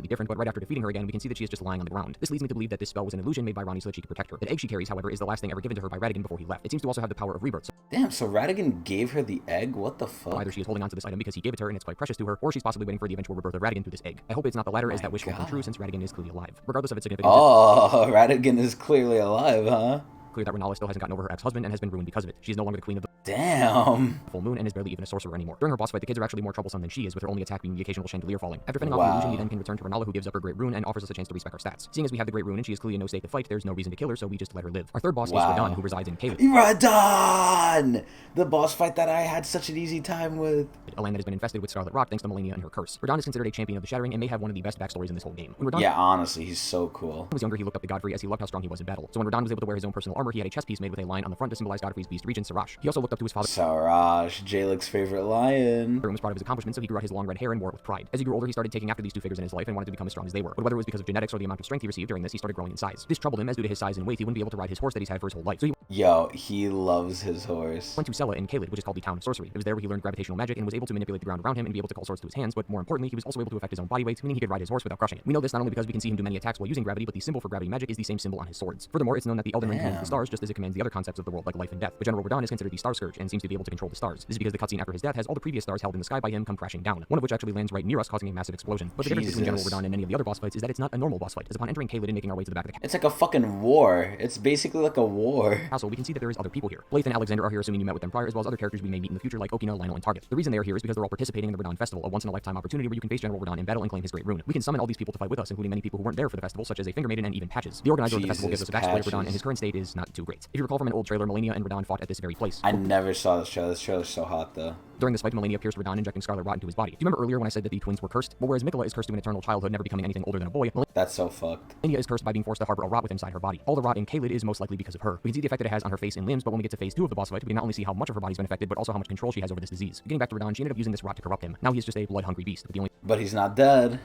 C: different, but right after defeating her again, we can see that she is just lying on the ground. This leads me to believe that this spell was an illusion made by Ranni so that she could protect her. The egg she carries, however, is the last thing ever given to her by Radigan before he left. It seems to also have the power of rebirth, so
A: Damn, so Radigan gave her the egg? What the fuck?
C: either she is holding on to this item because he gave it to her and it's quite precious to her, or she's possibly waiting for the eventual rebirth of Radigan through this egg. I hope it's not the latter, as that wish will come true since Radigan is clearly alive. Regardless of its significance,
A: Oh, Radigan is clearly alive, huh?
C: it's clear that Renala still hasn't gotten over her ex-husband and has been ruined because of it. She is no longer the queen of the
A: Damn.
C: full moon and is barely even a sorcerer anymore. During her boss fight, the kids are actually more troublesome than she is, with her only attack being the occasional chandelier falling. After fending off the illusion, we then can return to Renala, who gives up her great rune and offers us a chance to respec our stats. Seeing as we have the great rune and she is clearly in no state to fight, there's no reason to kill her, so we just let her live. Our third boss is Radahn, who resides in Caelid.
A: Radahn! The boss fight that I had such an easy time with.
C: A land that has been infested with Scarlet Rot thanks to Malenia and her curse. Radahn is considered a champion of the Shattering and may have one of the best backstories in this whole game. When Radahn
A: Yeah, honestly, he's so cool.
C: was younger, he looked up to Godfrey as he loved how strong he was in battle. So when Radahn was able to wear his own personal armor, he had a chest piece made with a lion on the front to symbolize Godfrey's beast regent, Sarash. He also looked up to his father
A: Sarash, Jalek's favorite lion.
C: and was proud of his accomplishments, so he grew out his long red hair and wore it with pride. As he grew older, he started taking after these two figures in his life and wanted to become as strong as they were. But whether it was because of genetics or the amount of strength he received during this, he started growing in size. This troubled him, as due to his size and weight, he wouldn't be able to ride his horse that he's had for his whole life. So he
A: Yo, he loves his horse.
C: went to Sela in Caelid, which is called the Town of Sorcery. It was there where he learned gravitational magic and was able to manipulate the ground around him and be able to call swords to his hands, but more importantly, he was also able to affect his own body weight, meaning he could ride his horse without crushing it. We know this not only because we can see him do many attacks while using gravity, but the symbol for gravity magic is the same symbol on his swords. Furthermore, it's known that the Elden Ring commands the stars just as it commands the other concepts of the world like life and death. But General Radahn is considered the Star Scourge and seems to be able to control the stars. This is because the cutscene after his death has all the previous stars held in the sky by him come crashing down, one of which actually lands right near us, causing a massive explosion. But the difference between General Radahn and any of the other boss fights is that it's not a normal boss fight, as upon entering Caelid and making our way to the back of the
A: It's like a fucking war. It's basically like a war.
C: castle, we can see that there is other people here. Blythe and Alexander are here, assuming you met with them prior, as well as other characters we may meet in the future like Okina, Lionel, and Target. The reason they are here is because they're all participating in the Radahn Festival, a once-in-a-lifetime opportunity where you can face General Radahn in battle and claim his great rune. We can summon all these people to fight with us, including many people who weren't there for the festival, such as a Finger Maiden and even Patches. The organizer of the festival gives us a backstory of Radahn, and his current state is not too great. If you recall from an old trailer, Malenia and Radahn fought at this very place.
A: I never saw this trailer. This trailer's so hot, though.
C: During this fight, Malenia pierced Radahn, injecting Scarlet Rot into his body. Do you remember earlier when I said that the twins were cursed? Well, whereas Mikola is cursed to an eternal childhood, never becoming anything older than a boy,
A: That's so fucked.
C: Malenia is cursed by being forced to harbor a rot within inside her body. All the rot in Caelid is most likely because of her. We can see the effect that it has on her face and limbs, but when we get to phase 2 of the boss fight, we can not only see how much of her body's been affected, but also how much control she has over this disease. Getting back to Radahn, she ended up using this rot to corrupt him. Now he's just a blood-hungry beast, with the only
A: But he's not dead.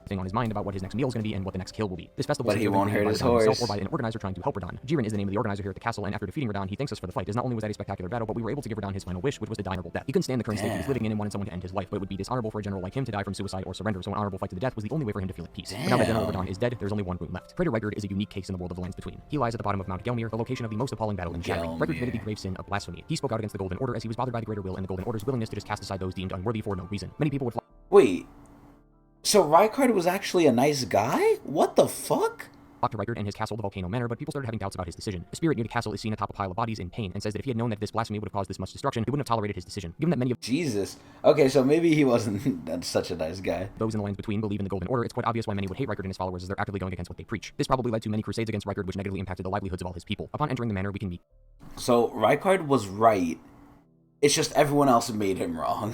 C: thing on his mind about what his next meal is going to be and what the next kill will be. This festival
A: But
C: is
A: he won't hurt his
C: by Radahn himself
A: horse.
C: or by an organizer trying to help Radahn. Jiren is the name of the organizer here at the castle, and after defeating Radahn, he thanks us for the fight, as not only was that a spectacular battle, but we were able to give Radahn his final wish, which was to die honorable death. He couldn't stand the current state he was living in and wanted someone to end his life, but it would be dishonorable for a general like him to die from suicide or surrender, so an honorable fight to the death was the only way for him to feel at peace. But now that General Radahn is dead, there's only one rune left. Praetor Rykard is a unique case in the world of the lands between. He lies at the bottom of Mount Gelmir, the location of the most appalling battle in Shattering. Rykard committed the grave sin of blasphemy. He spoke out against the Golden Order as he was bothered by the Greater Will and the Golden Order's willingness to just cast aside those deemed unworthy for no reason. Many people would
A: Wait. So Rykard was actually a nice guy? What the fuck?
C: flock to Rykard and his castle, the Volcano Manor, but people started having doubts about his decision. A spirit near the castle is seen atop a pile of bodies in pain and says that if he had known that this blasphemy would have caused this much destruction, he wouldn't have tolerated his decision. Given that many of
A: Jesus. Okay, so maybe he wasn't such a nice guy.
C: those in the lands between believe in the Golden Order, it's quite obvious why many would hate Rykard and his followers, as they're actively going against what they preach. This probably led to many crusades against Rykard, which negatively impacted the livelihoods of all his people. Upon entering the manor, we can meet
A: So Rykard was right. It's just everyone else made him wrong.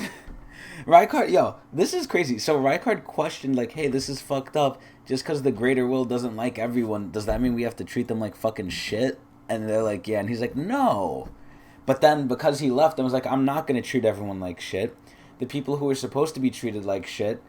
A: Rykard, yo, this is crazy. So Rykard questioned, like, hey, this is fucked up. Just because the Greater Will doesn't like everyone, does that mean we have to treat them like fucking shit? And they're like, yeah. And he's like, no. But then because he left and was like, I'm not going to treat everyone like shit, the people who were supposed to be treated like shit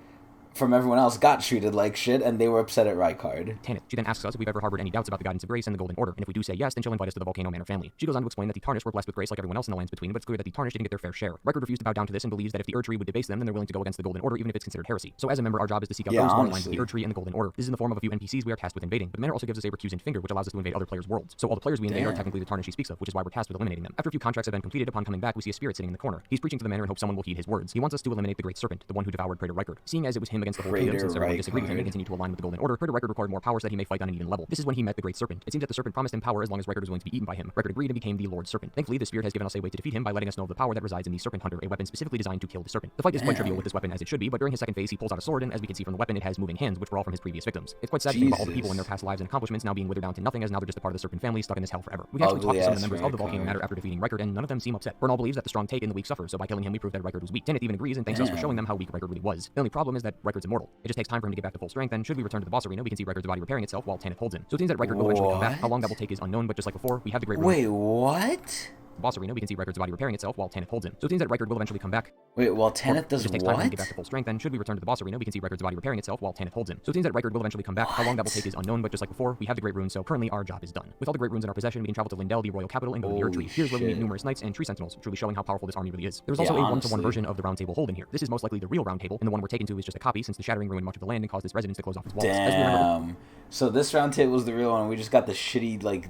A: from everyone else got treated like shit, and they were upset at Rykard.
C: Tanith. She then asks us if we've ever harbored any doubts about the guidance of grace and the Golden Order, and if we do say yes, then she'll invite us to the Volcano Manor family. She goes on to explain that the Tarnished were blessed with grace like everyone else in the lands between, but it's clear that the Tarnished didn't get their fair share. Rykard refused to bow down to this and believes that if the Erdtree would debase them, then they're willing to go against the Golden Order, even if it's considered heresy. So as a member, our job is to seek out those who are aligned with the Erdtree and the Golden Order. This is in the form of a few NPCs we are tasked with invading, but the manor also gives us a recusant finger, which allows us to invade other players' worlds. So all the players we invade are technically the Tarnished he speaks of, which is why we're tasked with eliminating them. After a few contracts have been completed, upon coming back, we see a spirit sitting in the corner. He's preaching to the manor and hopes someone will heed his words. He wants us to eliminate the Great Serpent, the one who devoured Praetor Rykard. Seeing as it was him against the whole kingdom, since everyone disagreed with him and continued to align with the Golden Order, Praetor Rykard required more power so that he may fight on an even level. This is when he met the Great Serpent. It seems that the Serpent promised him power as long as Rykard was willing to be eaten by him. Rykard agreed and became the Lord Serpent. Thankfully, the Spirit has given us a way to defeat him by letting us know of the power that resides in the Serpent Hunter, a weapon specifically designed to kill the Serpent. The fight is quite trivial with this weapon as it should be, but during his second phase, he pulls out a sword, and as we can see from the weapon, it has moving hands, which were all from his previous victims. It's quite sad to think about all the people in their past lives and accomplishments now being withered down to nothing, as now they're just a part of the Serpent family stuck in this hell forever. We can actually talk to some of the members of the Volcano Manor after defeating Rykard, and none of them seem upset. Bernal believes that the strong take and the weak suffer, so by killing him, we prove that Rykard was weak. Tanith even agrees and thanks us for showing them how weak Rykard really was. The only problem is that Rykard's immortal. It just takes time for him to get back to full strength, and should we return to the boss arena, we can see Rykard's body repairing itself while Tanith holds him. So it seems that Rykard will eventually come back. How long that will take is unknown, but just like before, we have the great
A: Wait, what?
C: boss arena, we can see Rykard's body repairing itself while Tanith holds him. So it seems that Rykard will eventually come back.
A: Wait, well, Tanith does
C: It just takes time for him to get
A: what?
C: back to full strength, and should we return to the boss arena, we can see Rykard's body repairing itself while Tanith holds him. So it seems that Rykard will eventually come back. How long that will take is unknown, but just like before, we have the great rune, so currently our job is done. With all the great runes in our possession, we can travel to Leyndell, the royal capital, and go to the Erdtree. Here's where we meet numerous knights and tree sentinels, truly showing how powerful this army really is. There's also a one-to-one version of the round table hold in here. This is most likely the real round table, and the one we're taken to is just a copy, since the Shattering ruined much of the land and caused its residents to close off its walls. As we remember,
A: Damn. So this round table was the real one. We just got the shitty, like,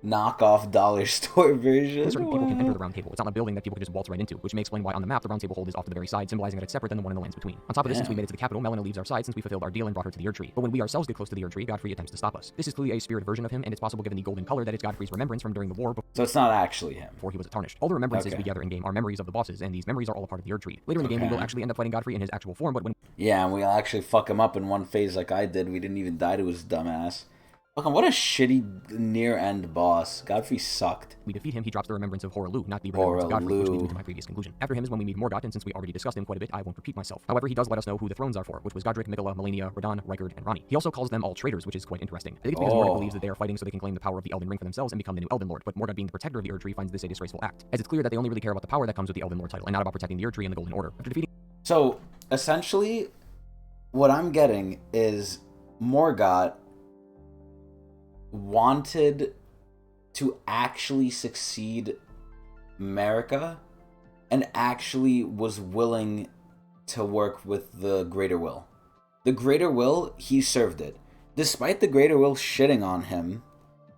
A: knockoff dollar store version.
C: Certain people can enter the round table. It's not a building that people can just waltz right into, which may explain why on the map the round table hold is off to the very side, symbolizing that it's separate than the one in the lands between. On top of this, since we made it to the capital, Melina leaves our side since we fulfilled our deal and brought her to the Erdtree. But when we ourselves get close to the Erdtree, Godfrey attempts to stop us. This is clearly a spirit version of him, and it's possible given the golden color that it's Godfrey's remembrance from during the war
A: So it's not actually him.
C: before he was a Tarnished. All the remembrances we gather in-game are memories of the bosses, and these memories are all a part of the Erdtree. Later in the game, we will actually end up fighting Godfrey in his actual form, but when
A: Yeah, and we'll actually fuck him up in one phase like I did. We didn't even die to his dumbass. Fucking what a shitty near-end boss. Godfrey sucked.
C: we defeat him, he drops the remembrance of Horalu, not the remembrance of Godfrey, which leads me
A: Horalu.
C: to my previous conclusion. After him is when we meet Morgoth, and since we already discussed him quite a bit, I won't repeat myself. However, he does let us know who the thrones are for, which was Godric, Mikola, Melania, Radon, Rykard, and Ranni. He also calls them all traitors, which is quite interesting. I think it's because Morgoth believes that they are fighting so they can claim the power of the Elden Ring for themselves and become the new Elden Lord, but Morgoth, being the protector of the Erdtree, finds this a disgraceful act, as it's clear that they only really care about the power that comes with the Elden Lord title, and not about protecting the Erdtree and the Golden Order. After defeating
A: So, essentially, what I'm getting is Morgoth wanted to actually succeed Marika and actually was willing to work with the Greater Will. The Greater Will, he served it. Despite the Greater Will shitting on him,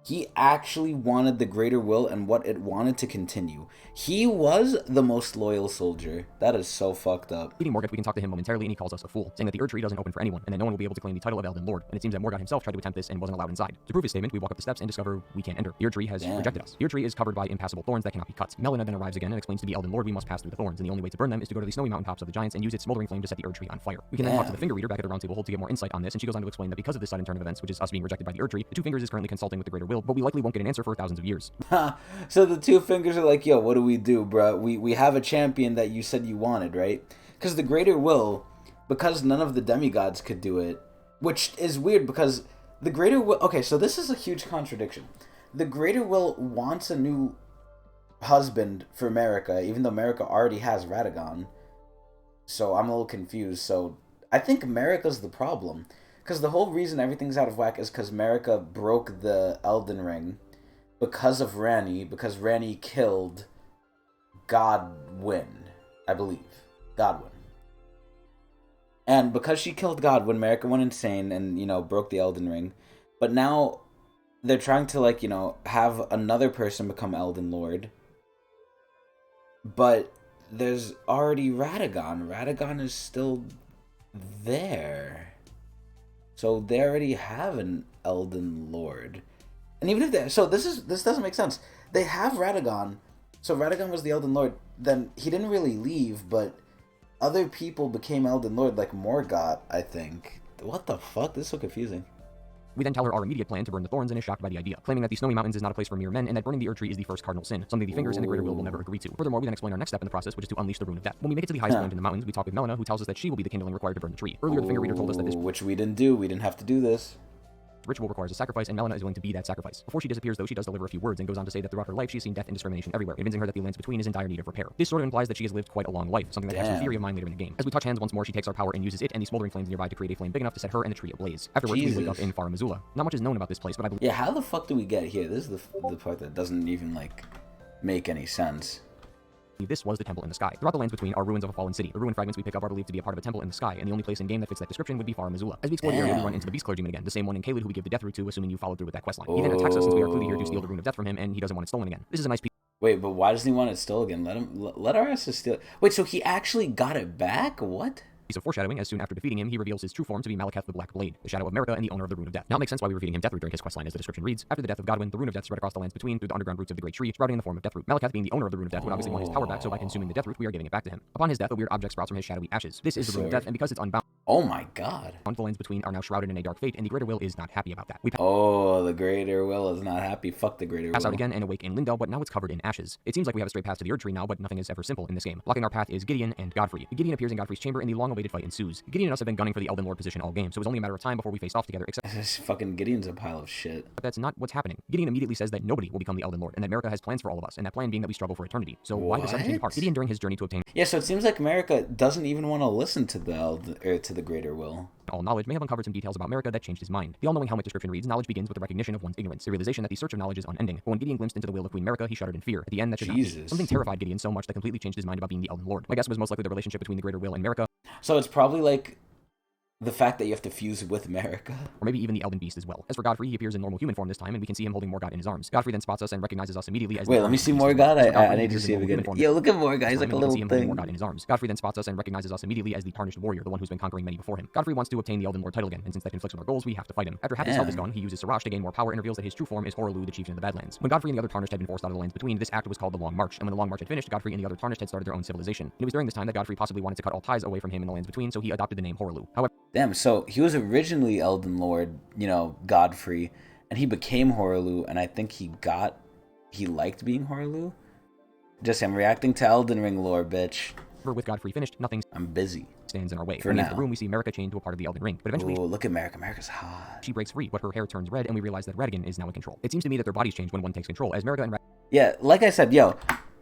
A: he actually wanted the Greater Will and what it wanted to continue. He was the most loyal soldier. That is so fucked up.
C: Meeting Morgoth, we can talk to him momentarily, and he calls us a fool, saying that the Erdtree doesn't open for anyone, and that no one will be able to claim the title of Elden Lord. And it seems that Morgoth himself tried to attempt this and wasn't allowed inside. To prove his statement, we walk up the steps and discover we can't enter. The Erdtree has rejected us. The Erdtree is covered by impassable thorns that cannot be cut. Melina then arrives again and explains to the Elden Lord we must pass through the thorns, and the only way to burn them is to go to the snowy mountaintops of the giants and use its smoldering flame to set the Erdtree on fire. We can then talk to the Finger Reader back at the round table hold to get more insight on this, and she goes on to explain that because of this sudden turn of events, which is us being rejected by the Erdtree, the Two Fingers is currently consulting with the Greater Will, but we likely won't get an answer for thousands of years.
A: So the Two Fingers are like, yo, what do we do, bro? We have a champion that you said you wanted, right? Because the Greater Will, because none of the demigods could do it, which is weird because the Greater Will... Okay, so this is a huge contradiction. The Greater Will wants a new husband for Marika, even though Marika already has Radagon. So I'm a little confused. So I think Marika's the problem. Because the whole reason everything's out of whack is because Marika broke the Elden Ring because of Ranni, because Ranni killed Godwyn, I believe. Godwyn. And because she killed Godwyn, Marika went insane and, broke the Elden Ring. But now they're trying to, have another person become Elden Lord. But there's already Radagon. Radagon is still there. So they already have an Elden Lord. And even if this doesn't make sense. They have Radagon. So Radagon was the Elden Lord. Then he didn't really leave, but other people became Elden Lord, like Morgoth, I think. What the fuck? This is so confusing.
C: We then tell her our immediate plan to burn the thorns and is shocked by the idea, claiming that the snowy mountains is not a place for mere men and that burning the Erdtree is the first cardinal sin, something the Fingers and the Greater Will never agree to. Furthermore, we then explain our next step in the process, which is to unleash the Rune of Death. When we make it to the highest point in the mountains, we talk with Melina, who tells us that she will be the kindling required to burn the tree. Earlier, the Finger Reader told us that this
A: which we didn't do. We didn't have to do this.
C: ritual requires a sacrifice, and Melina is willing to be that sacrifice. Before she disappears, though, she does deliver a few words and goes on to say that throughout her life she has seen death and discrimination everywhere, convincing her that the lands between is in dire need of repair. This sort of implies that she has lived quite a long life, something that adds to a theory of mine later in the game. As we touch hands once more, she takes our power and uses it and the smoldering flames nearby to create a flame big enough to set her and the tree ablaze. Afterwards, we wake up in Far Missoula. Not much is known about this place, but I believe
A: Yeah, how the fuck do we get here? This is the part that doesn't even, make any sense.
C: this was the temple in the sky. Throughout the lands between are ruins of a fallen city. The ruin fragments we pick up are believed to be a part of a temple in the sky, and the only place in game that fits that description would be Far Missoula. As we explore the area, we run into the Beast Clergyman again, the same one in Caelid who we give the death root to, assuming you followed through with that questline. He then attacks us since we are clearly here to steal the Rune of Death from him, and he doesn't want it stolen again. This is a nice piece
A: Wait, but why doesn't he want it still again? Let our asses steal it. Wait, so he actually got it back? What?
C: of foreshadowing, as soon after defeating him, he reveals his true form to be Malekith the Black Blade, the shadow of Marika and the owner of the Rune of Death. Now it makes sense why we were feeding him Deathroot during his questline, as the description reads. After the death of Godwyn, the Rune of Death spread across the lands between through the underground roots of the Great Tree, sprouting in the form of Deathroot. Malekith, being the owner of the Rune of Death, would obviously want his power back, so by consuming the Deathroot, we are giving it back to him. Upon his death, a weird object sprouts from his shadowy ashes. This is the Rune of Death, and because it's unbound,
A: Oh my god.
C: the lands between are now shrouded in a dark fate, and the Greater Will is not happy about that. We
A: Oh, the Greater Will is not happy. Fuck the Greater
C: pass
A: Will.
C: out again and awake in Leyndell, but now it's covered in ashes. It seems like we have a straight path to the Erdtree now, but nothing is ever simple in this game. Blocking our path is Gideon and Godfrey. Gideon appears in Godfrey's chamber, and the long-awaited fight ensues. Gideon and us have been gunning for the Elden Lord position all game, so it was only a matter of time before we faced off together, except
A: This fucking Gideon's a pile of shit.
C: that's not what's happening. Gideon immediately says that nobody will become the Elden Lord, and that Marika has plans for all of us, and that plan being that we struggle for eternity. So why the 17
A: What?
C: part? Gideon, during his journey to obtain
A: Yeah, so it seems like America doesn't even want to listen to to the Greater Will.
C: all knowledge, may have uncovered some details about Marika that changed his mind. The all-knowing helmet description reads, knowledge begins with the recognition of one's ignorance, the realization that the search of knowledge is unending. But when Gideon glimpsed into the will of Queen Marika, he shuddered in fear. At the end, that should not be.
A: Jesus.
C: Something terrified Gideon so much that completely changed his mind about being the Elden Lord. My guess was most likely the relationship between the Greater Will and Marika,
A: So it's probably like The fact that you have to fuse with America.
C: Or maybe even the Elden Beast as well. As for Godfrey, he appears in normal human form this time, and we can see him holding Morgott in his arms. Godfrey then spots us and recognizes us immediately as
A: Wait, let me see Morgott. I need to see him again. Yo, look at Morgott. He's like a little thing.
C: Morgott in his arms. Godfrey then spots us and recognizes us immediately as the Tarnished warrior, the one who's been conquering many before him. Godfrey wants to obtain the Elden Lord title again, and since that conflicts with our goals, we have to fight him. After half his health is gone, he uses Siraj to gain more power and reveals that his true form is Horaloo, the chieftain of the Badlands. When Godfrey and the other Tarnished had been forced out of the lands between, this act was called the Long March, and when the Long March had finished, Godfrey and the other Tarnished had started their own civilization. And it was during this time that Godfrey possibly wanted to cut all ties away from him in the lands between, so he adopted the name Horaloo. However,
A: damn, so he was originally Elden Lord, you know, Godfrey, and he became Horaloo, and I think he liked being Horaloo. Just I'm reacting to Elden Ring lore, bitch.
C: with Godfrey finished, nothing
A: I'm busy.
C: stands in our way.
A: For
C: When we
A: now.
C: enter the room, we see Marika chained to a part of the Elden Ring, but eventually
A: Ooh, look at America. America's hot.
C: she breaks free, but her hair turns red, and we realize that Radigan is now in control. It seems to me that their bodies change when one takes control, as Marika and
A: Yeah, like I said, yo,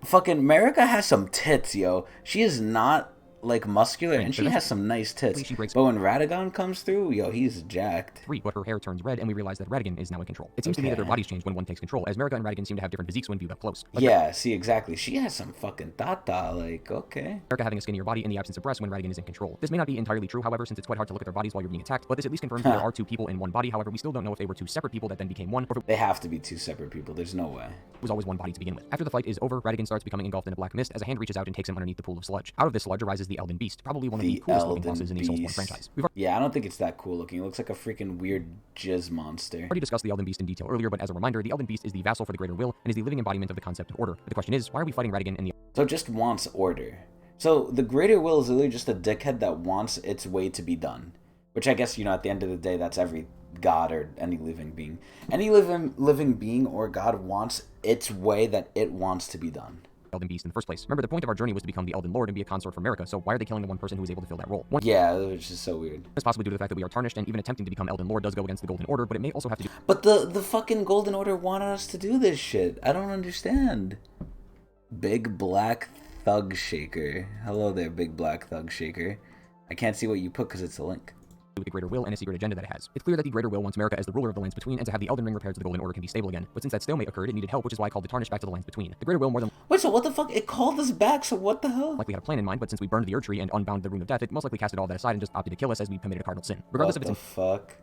A: fucking America has some tits, yo. She is not like muscular, and she has some nice tits.
C: She breaks
A: But when Radagon comes through, yo, he's jacked.
C: free, but her hair turns red, and we realize that Radigan is now in control. It seems to me that their bodies change when one takes control, as Marika and Radigan seem to have different physiques when viewed up close. Like
A: Yeah, see, exactly. She has some fucking tata, like, okay.
C: Marika having a skinnier body in the absence of breasts when Radigan is in control. This may not be entirely true, however, since it's quite hard to look at their bodies while you're being attacked, but this at least confirms that there are two people in one body. However, we still don't know if they were two separate people that then became one, or if it
A: They have to be two separate people. There's no way.
C: was always one body to begin with. After the fight is over, Radigan starts becoming engulfed in a black mist as a hand reaches out and takes him underneath the pool of sludge. Out of this sludge arises the Elden Beast, probably one of the coolest looking bosses in the Soulsborne franchise. We've
A: Yeah, I don't think it's that cool looking. It looks like a freaking weird jizz monster.
C: already discussed the Elden Beast in detail earlier, but as a reminder, the Elden Beast is the vassal for the Greater Will and is the living embodiment of the concept of order. But the question is, why are we fighting Radigan and the
A: So it just wants order. So the Greater Will is literally just a dickhead that wants its way to be done. Which I guess, you know, at the end of the day, that's every god or any living being. Any living being or god wants its way that it wants to be done.
C: Elden Beast in the first place? Remember, the point of our journey was to become the Elden Lord and be a consort for Marika, so why are they killing the one person who was able to fill that role? One
A: Yeah, which is so weird.
C: is possibly due to the fact that we are tarnished, and even attempting to become Elden Lord does go against the Golden Order, but it may also have to do
A: But the fucking Golden Order wanted us to do this shit. I don't understand. Big Black Thug Shaker. Hello there, Big Black Thug Shaker. I can't see what you put because it's a link.
C: with the Greater Will and a secret agenda that it has. It's clear that the Greater Will wants Marika as the ruler of the lands between and to have the Elden Ring repaired so the Golden Order can be stable again. But since that stalemate occurred, it needed help, which is why I called the Tarnished back to the lands between. The Greater Will more than
A: Wait, so what the fuck? It called us back, so what the hell?
C: likely had a plan in mind, but since we burned the Erdtree and unbound the Rune of Death, it most likely casted all that aside and just opted to kill us as we committed a cardinal sin. Regardless
A: What
C: of
A: the
C: its
A: fuck?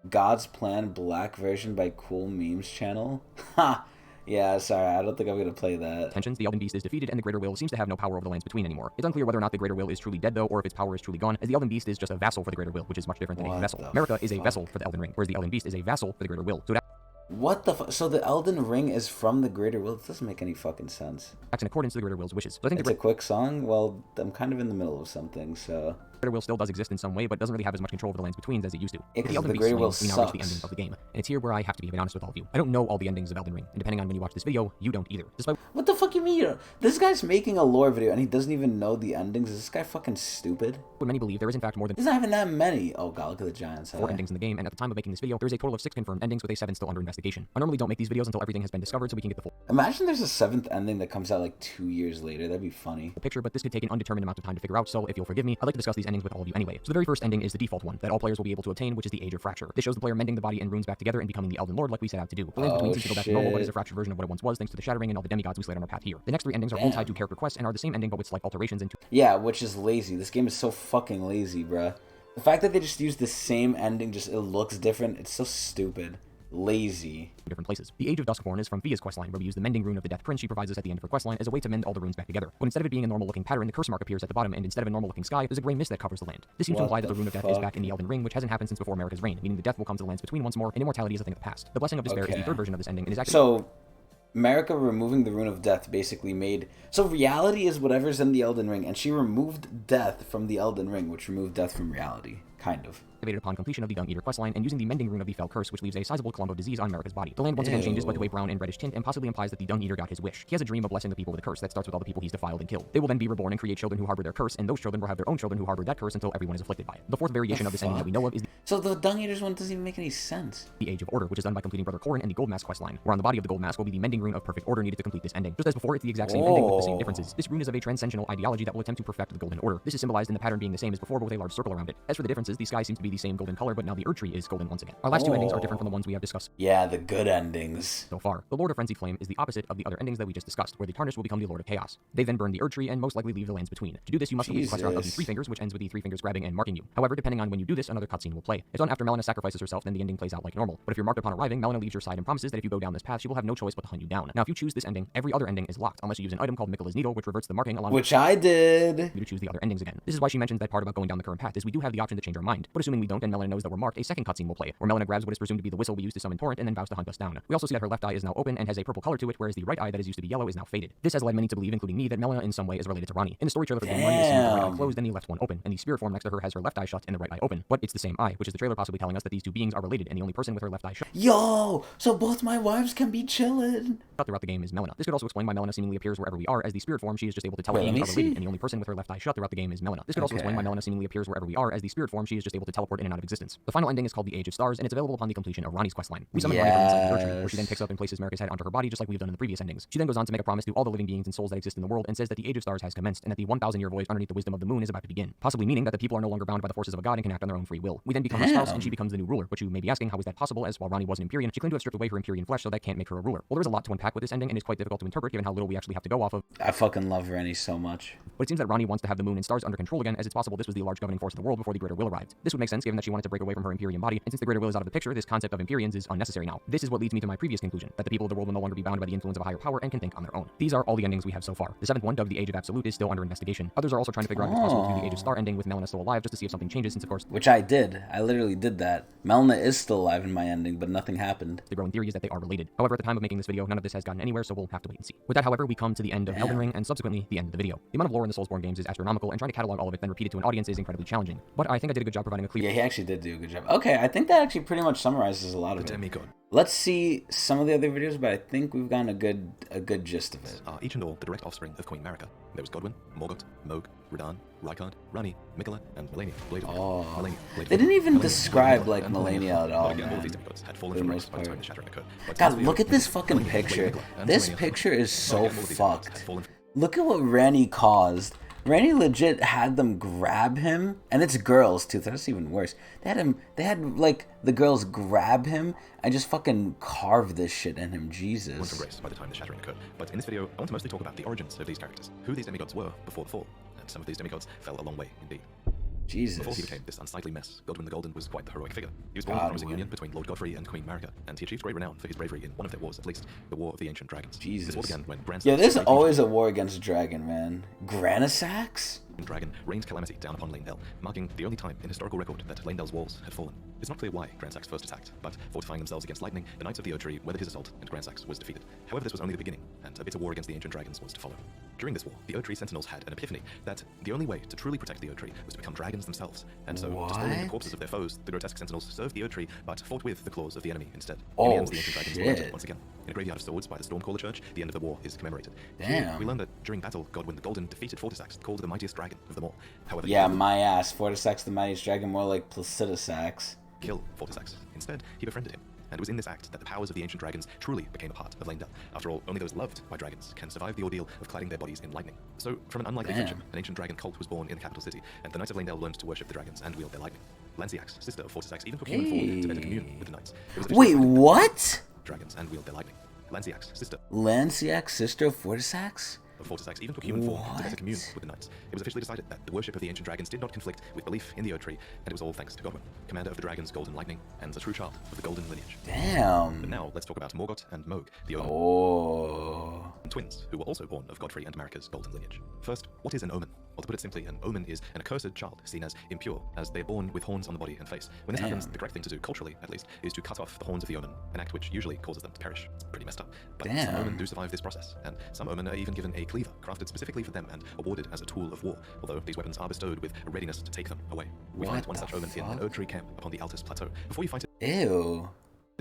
A: God's Plan Black version by Cool Memes channel? Ha! Yeah, sorry, I don't think I'm gonna play that.
C: intentions, the Elden Beast is defeated and the Greater Will seems to have no power over the lands between anymore. It's unclear whether or not the Greater Will is truly dead though, or if its power is truly gone, as the Elden Beast is just a vassal for the Greater Will, which is much different than
A: What
C: a vessel.
A: the
C: Marika is a
A: fuck?
C: vessel for the Elden Ring, whereas the Elden Beast is a vassal for the Greater Will. So it
A: What the fuck? So the Elden Ring is from the Greater Will? This doesn't make any fucking sense.
C: acts in accordance to the Greater Will's wishes. So I think
A: It's
C: the
A: a quick song? Well, I'm kind of in the middle of something, so...
C: Greater Will still does exist in some way, but doesn't really have as much control over the lands between as it used to.
A: Yeah,
C: With
A: 'cause
C: Elden
A: the
C: Beast
A: Greater
C: slain,
A: Will
C: we now reach the
A: sucks.
C: ending of the game, and it's here where I have to be honest with all of you. I don't know all the endings of Elden Ring, and depending on when you watch this video, you don't either. Despite
A: What the fuck you mean? This guy's making a lore video and he doesn't even know the endings? Is this guy fucking stupid?
C: what many believe, there is in fact more than
A: There's not even that many. Oh god, look at the giants.
C: 4 endings in the game, and at the time of making this video, there is a total of 6 confirmed endings with a 7 still under investigation. I normally don't make these videos until everything has been discovered so we can get the full
A: Imagine there's a 7th ending that comes out like 2 years later. That'd be funny.
C: picture, but this could take an undetermined amount of time to figure out, so if you'll forgive me, I'd like to discuss these endings with all of you anyway. So the very first ending is the default one, that all players will be able to obtain, which is the Age of Fracture. This shows the player mending the body and runes back together and becoming the Elden Lord like we set out to do. The lands between seem to go back to normal, but is a fractured version of what it once was thanks to the Shattering and all the demigods we slayed on our path here. The next 3 endings are all tied to character quests and are the same ending but with slight alterations in 2
A: Yeah, which is lazy. This game is so fucking lazy, bruh. The fact that they just use the same ending, just it looks different, it's so stupid. Lazy.
C: different places. The Age of Duskborn is from Fia's questline, where we use the mending rune of the Death Prince she provides us at the end of her questline as a way to mend all the runes back together. But instead of it being a normal looking pattern, the curse mark appears at the bottom, and instead of a normal looking sky, there's a grey mist that covers the land. This seems to
A: What
C: imply that
A: the
C: the rune of death is
A: fuck?
C: back in the Elden Ring, which hasn't happened since before Marika's reign, meaning the death will come to the lands between once more, and immortality is a thing of the past. The Blessing of Despair is the
A: Okay.
C: 3rd version of this ending, and is actually
A: So, Marika removing the Rune of Death basically made... So reality is whatever's in the Elden Ring, and she removed death from the Elden Ring, which removed death from reality. Kind of.
C: activated upon completion of the Dung Eater questline and using the mending rune of the Fell Curse, which leaves a sizable clump of disease on Marika's body. The land once again changes but to a brown and reddish tint and possibly implies that the Dung Eater got his wish. He has a dream of blessing the people with a curse that starts with all the people he's defiled and killed. They will then be reborn and create children who harbor their curse, and those children will have their own children who harbor that curse until everyone is afflicted by it. The 4th variation of this ending that we know of is
A: So the Dung Eaters one doesn't even make any sense.
C: the Age of Order, which is done by completing Brother Corrin and the Gold Mask questline, where on the body of the Gold Mask will be the mending rune of perfect order needed to complete this ending. Just as before, it's the exact same ending with the same differences. This rune is of a transcendental ideology that will attempt to perfect the Golden Order. This is symbolized in the pattern being the same as before, but with a large circle around it. As for the differences, the sky seems to be the the same golden color, but now the Erdtree is golden once again. Our last two endings are different from the ones we have discussed
A: Yeah, the good endings.
C: so far. The Lord of Frenzied Flame is the opposite of the other endings that we just discussed, where the Tarnished will become the Lord of Chaos. They then burn the Erdtree and most likely leave the lands between. To do this, you must complete the quest route of the Three Fingers, which ends with the Three Fingers grabbing and marking you. However, depending on when you do this, another cutscene will play. If done after Melina sacrifices herself, then the ending plays out like normal. But if you're marked upon arriving, Melina leaves your side and promises that if you go down this path, she will have no choice but to hunt you down. Now, if you choose this ending, every other ending is locked, unless you use an item called Mikola's Needle, which reverts the marking along
A: Which I did.
C: you to choose the other endings again. This is why she mentions that part about going down the current path is we do have the option to change our mind. But assuming we don't and Melina knows that we're marked, a second cutscene will play, where Melina grabs what is presumed to be the whistle we use to summon Torrent and then vows to hunt us down. We also see that her left eye is now open and has a purple color to it, whereas the right eye that is used to be yellow is now faded. This has led many to believe, including me, that Melina in some way is related to Ranni. In the story trailer for the game, Ranni is seen with the right eye closed and the left one open, and the spirit form next to her has her left eye shut and the right eye open. But it's the same eye, which is the trailer possibly telling us that these two beings are related, and the only person with her left eye shut
A: Yo, so both my wives can be chilling.
C: throughout the game is Melina. This could also explain why Melina seemingly appears wherever we are, as the spirit form she is just able to tell
A: Wait,
C: beings
A: let
C: are
A: me
C: related,
A: see.
C: and the only person with her left eye shut throughout the game is Melina. This could also explain why Melina seemingly appears wherever we are, as the spirit form she is just able to teleport in and out of existence. The final ending is called the Age of Stars, and it's available upon the completion of Ranni's questline. We summon Ranni from inside the Erdtree, where she then picks up and places Marika's head onto her body, just like we've done in the previous endings. She then goes on to make a promise to all the living beings and souls that exist in the world, and says that the Age of Stars has commenced, and that the 1,000-year voyage underneath the wisdom of the moon is about to begin, possibly meaning that the people are no longer bound by the forces of a god and can act on their own free will. We then become her spouse, and she becomes the new ruler, which you may be asking, how is that possible, as while Ranni was an Empyrean, she claimed to have stripped away her Empyrean flesh, so that can't make her a ruler. Well, there's a lot to unpack with this ending, and it's quite difficult to interpret given how little we actually have to go off of.
A: I fucking love Rennie so much.
C: But it seems that Ranni wants to have the moon and stars under control again, as it's possible this was the large governing force of the world before the Greater Will arrived. This would make sense given that she wanted to break away from her Empyrean body, and since the Greater Will is out of the picture, this concept of Empyreans is unnecessary now. This is what leads me to my previous conclusion, that the people of the world will no longer be bound by the influence of a higher power and can think on their own. These are all the endings we have so far. The seventh one, dubbed the Age of Absolute, is still under investigation. Others are also trying to figure out if it's possible to do the Age of Star ending with Melina still alive, just to see if something changes, since of course
A: Which I did. I literally did that. Melina is still alive in my ending, but nothing happened.
C: the growing theory is that they are related. However, at the time of making this video, none of this has gotten anywhere, so we'll have to wait and see. With that, however, we come to the end of Elden Ring, and subsequently, the end of the video. The amount of lore in the Soulsborne games is astronomical, and trying to catalog all of it then repeat it to an audience is incredibly challenging. But I think I did a good job providing a clear
A: Yeah, he actually did do a good job. Okay, I think that actually pretty much summarizes a lot of it.
F: Demigod
A: Let's see some of the other videos, but I think we've gotten a good gist of it.
F: are each and all the direct offspring of Queen Marika. There was Godwyn, Morgott, Mohg, Radahn, Rykard, Ranni, Mikola, and Malenia. Blade of
A: Oh.
F: Malenia, Blade
A: They
F: of
A: didn't even
F: Malenia,
A: describe,
F: Malenia,
A: like,
F: and
A: Malenia at all,
F: But again, all
A: man,
F: of these demigods had fallen
A: for the
F: from
A: most
F: grace by the time
A: part.
F: the shattering occurred. But
A: God,
F: since
A: look
F: the
A: at this
F: Malenia,
A: fucking
F: Blade
A: picture.
F: of Mikola, and
A: This
F: Malenia,
A: picture is
F: but
A: so
F: again, all of these demigods had
A: fucked.
F: fallen
A: Look at what Ranni caused. Ranni legit had them grab him, and it's girls too. That's even worse. They had like the girls grab him and just fucking carve this shit in him.
F: from
A: Jesus.
F: grace by the time the shattering occurred. But in this video, I want to mostly talk about the origins of these characters, who these demigods were before the fall, and some of these demigods fell a long way indeed. Before he
A: Jesus.
F: became this unsightly mess, Godwyn the Golden was quite the heroic figure. He was born in a promising union between Lord Godfrey and Queen Marika, and he achieved great renown for his bravery in one of their wars, at least, the War of the Ancient Dragons.
A: Jesus.
F: This war began when
A: Yeah, there's always a war against a dragon, man. Granisax?
F: Dragon rained calamity down upon Leyndell, marking the only time in historical record that Leyndell's walls had fallen. It's not clear why Granisax first attacked, but fortifying themselves against lightning, the Knights of the Erdtree weathered his assault, and Granisax was defeated. However, this was only the beginning, and a bitter war against the ancient dragons was to follow. During this war, the Erdtree Sentinels had an epiphany that the only way to truly protect the Erdtree was to become dragons themselves, and so, despoiling the
A: What?
F: corpses of their foes, the grotesque Sentinels served the Erdtree, but fought with the claws of the enemy instead.
A: Oh,
F: in the end, the ancient dragons were
A: shit.
F: routed once again. In a graveyard of swords by the Stormcaller Church, the end of the war is commemorated.
A: Damn.
F: Here, we learn that during battle, Godwyn the Golden defeated Fortisax, called the mightiest dragon of them all. However,
A: Yeah, my ass. Fortisax the Mightiest Dragon, more like Placidusax.
F: kill Fortisax. Instead, he befriended him, and it was in this act that the powers of the ancient dragons truly became a part of Leyndell. After all, only those loved by dragons can survive the ordeal of cladding their bodies in lightning. So, from an unlikely friendship, an ancient dragon cult was born in the capital city, and the Knights of Leyndell learned to worship the dragons and wield their lightning. Lanciax, sister of Fortisax, even took human form to better commune with the knights. It was officially
A: Wait,
F: decided that
A: what?
F: dragons and wield their lightning. Lanciax, sister
A: Lanciax, sister of Fortisax?
F: of Fortisax, even took human form to better
A: What?
F: commune with the knights. It was officially decided that the worship of the ancient dragons did not conflict with belief in the Erdtree, and it was all thanks to Godwyn, commander of the dragons Golden Lightning, and a true child of the Golden lineage. But
A: Damn.
F: now, let's talk about Morgott and Mohg, the Omen.
A: Oh.
F: Twins, who were also born of Godfrey and Marika's golden lineage. First, what is an omen? Well, to put it simply, an omen is an accursed child seen as impure, as they are born with horns on the body and face. When this happens, the correct thing to do, culturally at least, is to cut off the horns of the omen, an act which usually causes them to perish. It's pretty messed up. But some
A: Damn.
F: omen do survive this process, and some omen are even given a cleaver, crafted specifically for them and awarded as a tool of war, although these weapons are bestowed with a readiness to take them away. We find
A: What
F: one
A: the
F: such omen in an
A: fuck?
F: Erdtree camp upon the Altus Plateau. Before you find it,
A: Ew.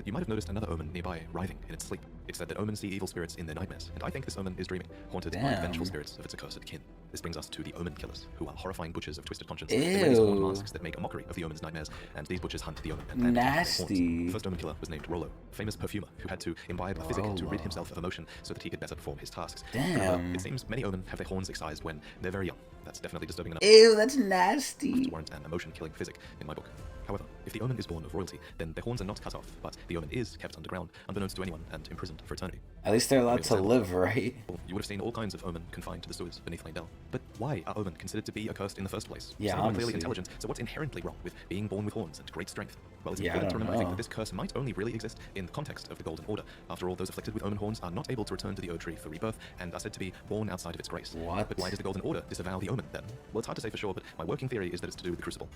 F: you might have noticed another omen nearby writhing in its sleep. It's said that omens see evil spirits in their nightmares, and I think this omen is dreaming, haunted by the
A: Damn.
F: vengeful spirits of its accursed kin. This brings us to the omen killers, who are horrifying butchers of twisted conscience. They wear these horned
A: Ew.
F: masks that make a mockery of the omen's nightmares, and these butchers hunt the omen and bandage their horns.
A: Nasty.
F: The first omen killer was named Rollo, a famous perfumer who had to imbibe a physic to rid
A: Rollo.
F: himself of emotion so that he could better perform his tasks.
A: Damn.
F: However, it seems many omen have their horns excised when they're very young. That's definitely disturbing enough
A: Ew, that's
F: to
A: nasty.
F: warrant an emotion-killing physic in my book. However, if the omen is born of royalty, then their horns are not cut off, but the omen is kept underground, unbeknownst to anyone, and imprisoned for eternity.
A: At least they're allowed to
F: Understandable.
A: live, right?
F: You would have seen all kinds of omen confined to the sewers beneath Leyndell. But why are omen considered to be accursed in the first place?
A: Yeah,
F: Some are
A: honestly.
F: clearly intelligent, so what's inherently wrong with being born with horns and great strength? Well, it's
A: Yeah, I
F: important to
A: don't
F: remember, I think,
A: know.
F: that this curse might only really exist in the context of the Golden Order. After all, those afflicted with omen horns are not able to return to the Erdtree for rebirth, and are said to be born outside of its grace.
A: What?
F: But why does the Golden Order disavow the omen, then? Well, it's hard to say for sure, but my working theory is that it's to do with the Crucible.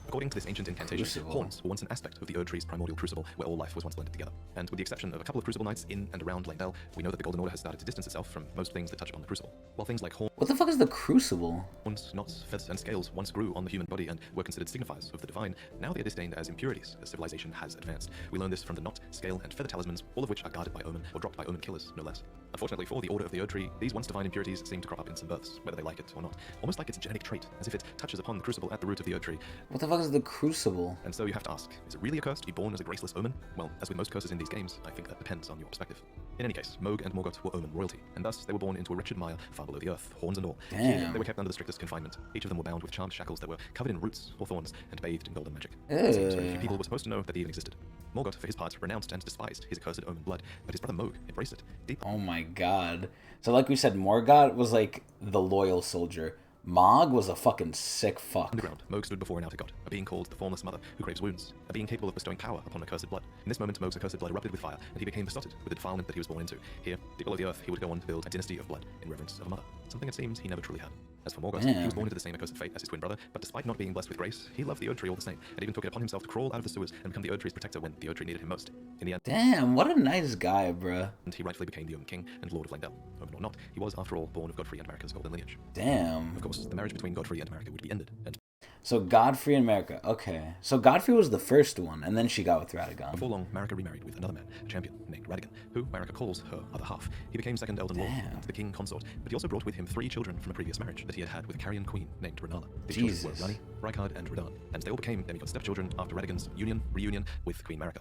F: According to this ancient incantation,
A: Crucible.
F: horns were once an aspect of the Erdtree's primordial crucible, where all life was once blended together. And with the exception of a couple of Crucible Knights in and around Leyndell, we know that the Golden Order has started to distance itself from most things that touch upon the Crucible. While things like
A: What the fuck is the Crucible?
F: horns, knots, feathers, and scales once grew on the human body and were considered signifiers of the divine, now they are disdained as impurities as civilization has advanced. We learn this from the knot, scale, and feather talismans, all of which are guarded by omen or dropped by omen killers, no less. Unfortunately for the Order of the Erdtree, these once divine impurities seem to crop up in some births, whether they like it or not. Almost like it's a genetic trait, as if it touches upon the Crucible at the root of the Erdtree.
A: What the fuck is the Crucible?
F: And so you have to ask, is it really a curse to be born as a graceless omen? Well, as with most curses in these games, I think that depends on your perspective. In any case, Mohg and Morgoth were omen royalty, and thus they were born into a wretched mire far below the earth, horns and all. Here,
A: Damn.
F: they were kept under the strictest confinement. Each of them were bound with charmed shackles that were covered in roots or thorns and bathed in golden magic. It seems very few people were supposed to know that they even existed. Morgoth, for his part, renounced and despised his accursed omen blood, but his brother Mohg embraced it deeply.
A: Oh my god. So like we said, Morgoth was like the loyal soldier. Mohg was a fucking sick fuck.
F: Underground, Mohg stood before an outer god, a being called the Formless Mother, who craves wounds, a being capable of bestowing power upon accursed blood. In this moment, Mohg's accursed blood erupted with fire, and he became besotted with the defilement that he was born into. Here, deep below the earth, he would go on to build a dynasty of blood in reverence of a mother, something it seems he never truly had. As for Morgoth, he was born into the same accursed fate as his twin brother, but despite not being blessed with grace, he loved the Erdtree all the same, and even took it upon himself to crawl out of the sewers and become the Erdtree's protector when the Erdtree needed him most. In the end,
A: Damn, what a nice guy, bruh.
F: he rightfully became the Omen King and Lord of Leyndell. Omen or not, he was, after all, born of Godfrey and Marika's golden lineage.
A: Damn.
F: Of course, the marriage between Godfrey and Marika would be ended, and
A: So Godfrey and Marika. Okay. So Godfrey was the first one, and then she got with Radagon.
F: before long, Marika remarried with another man, a champion named Radagon, who Marika calls her other half. He became second Elden Lord
A: Damn.
F: and the king consort, but he also brought with him 3 children from a previous marriage that he had had with a Carrion queen named Renala. These children
A: Jesus.
F: were Rani, Rykard, and Radahn, and they all became demigod stepchildren after Radagon's reunion with Queen Marika.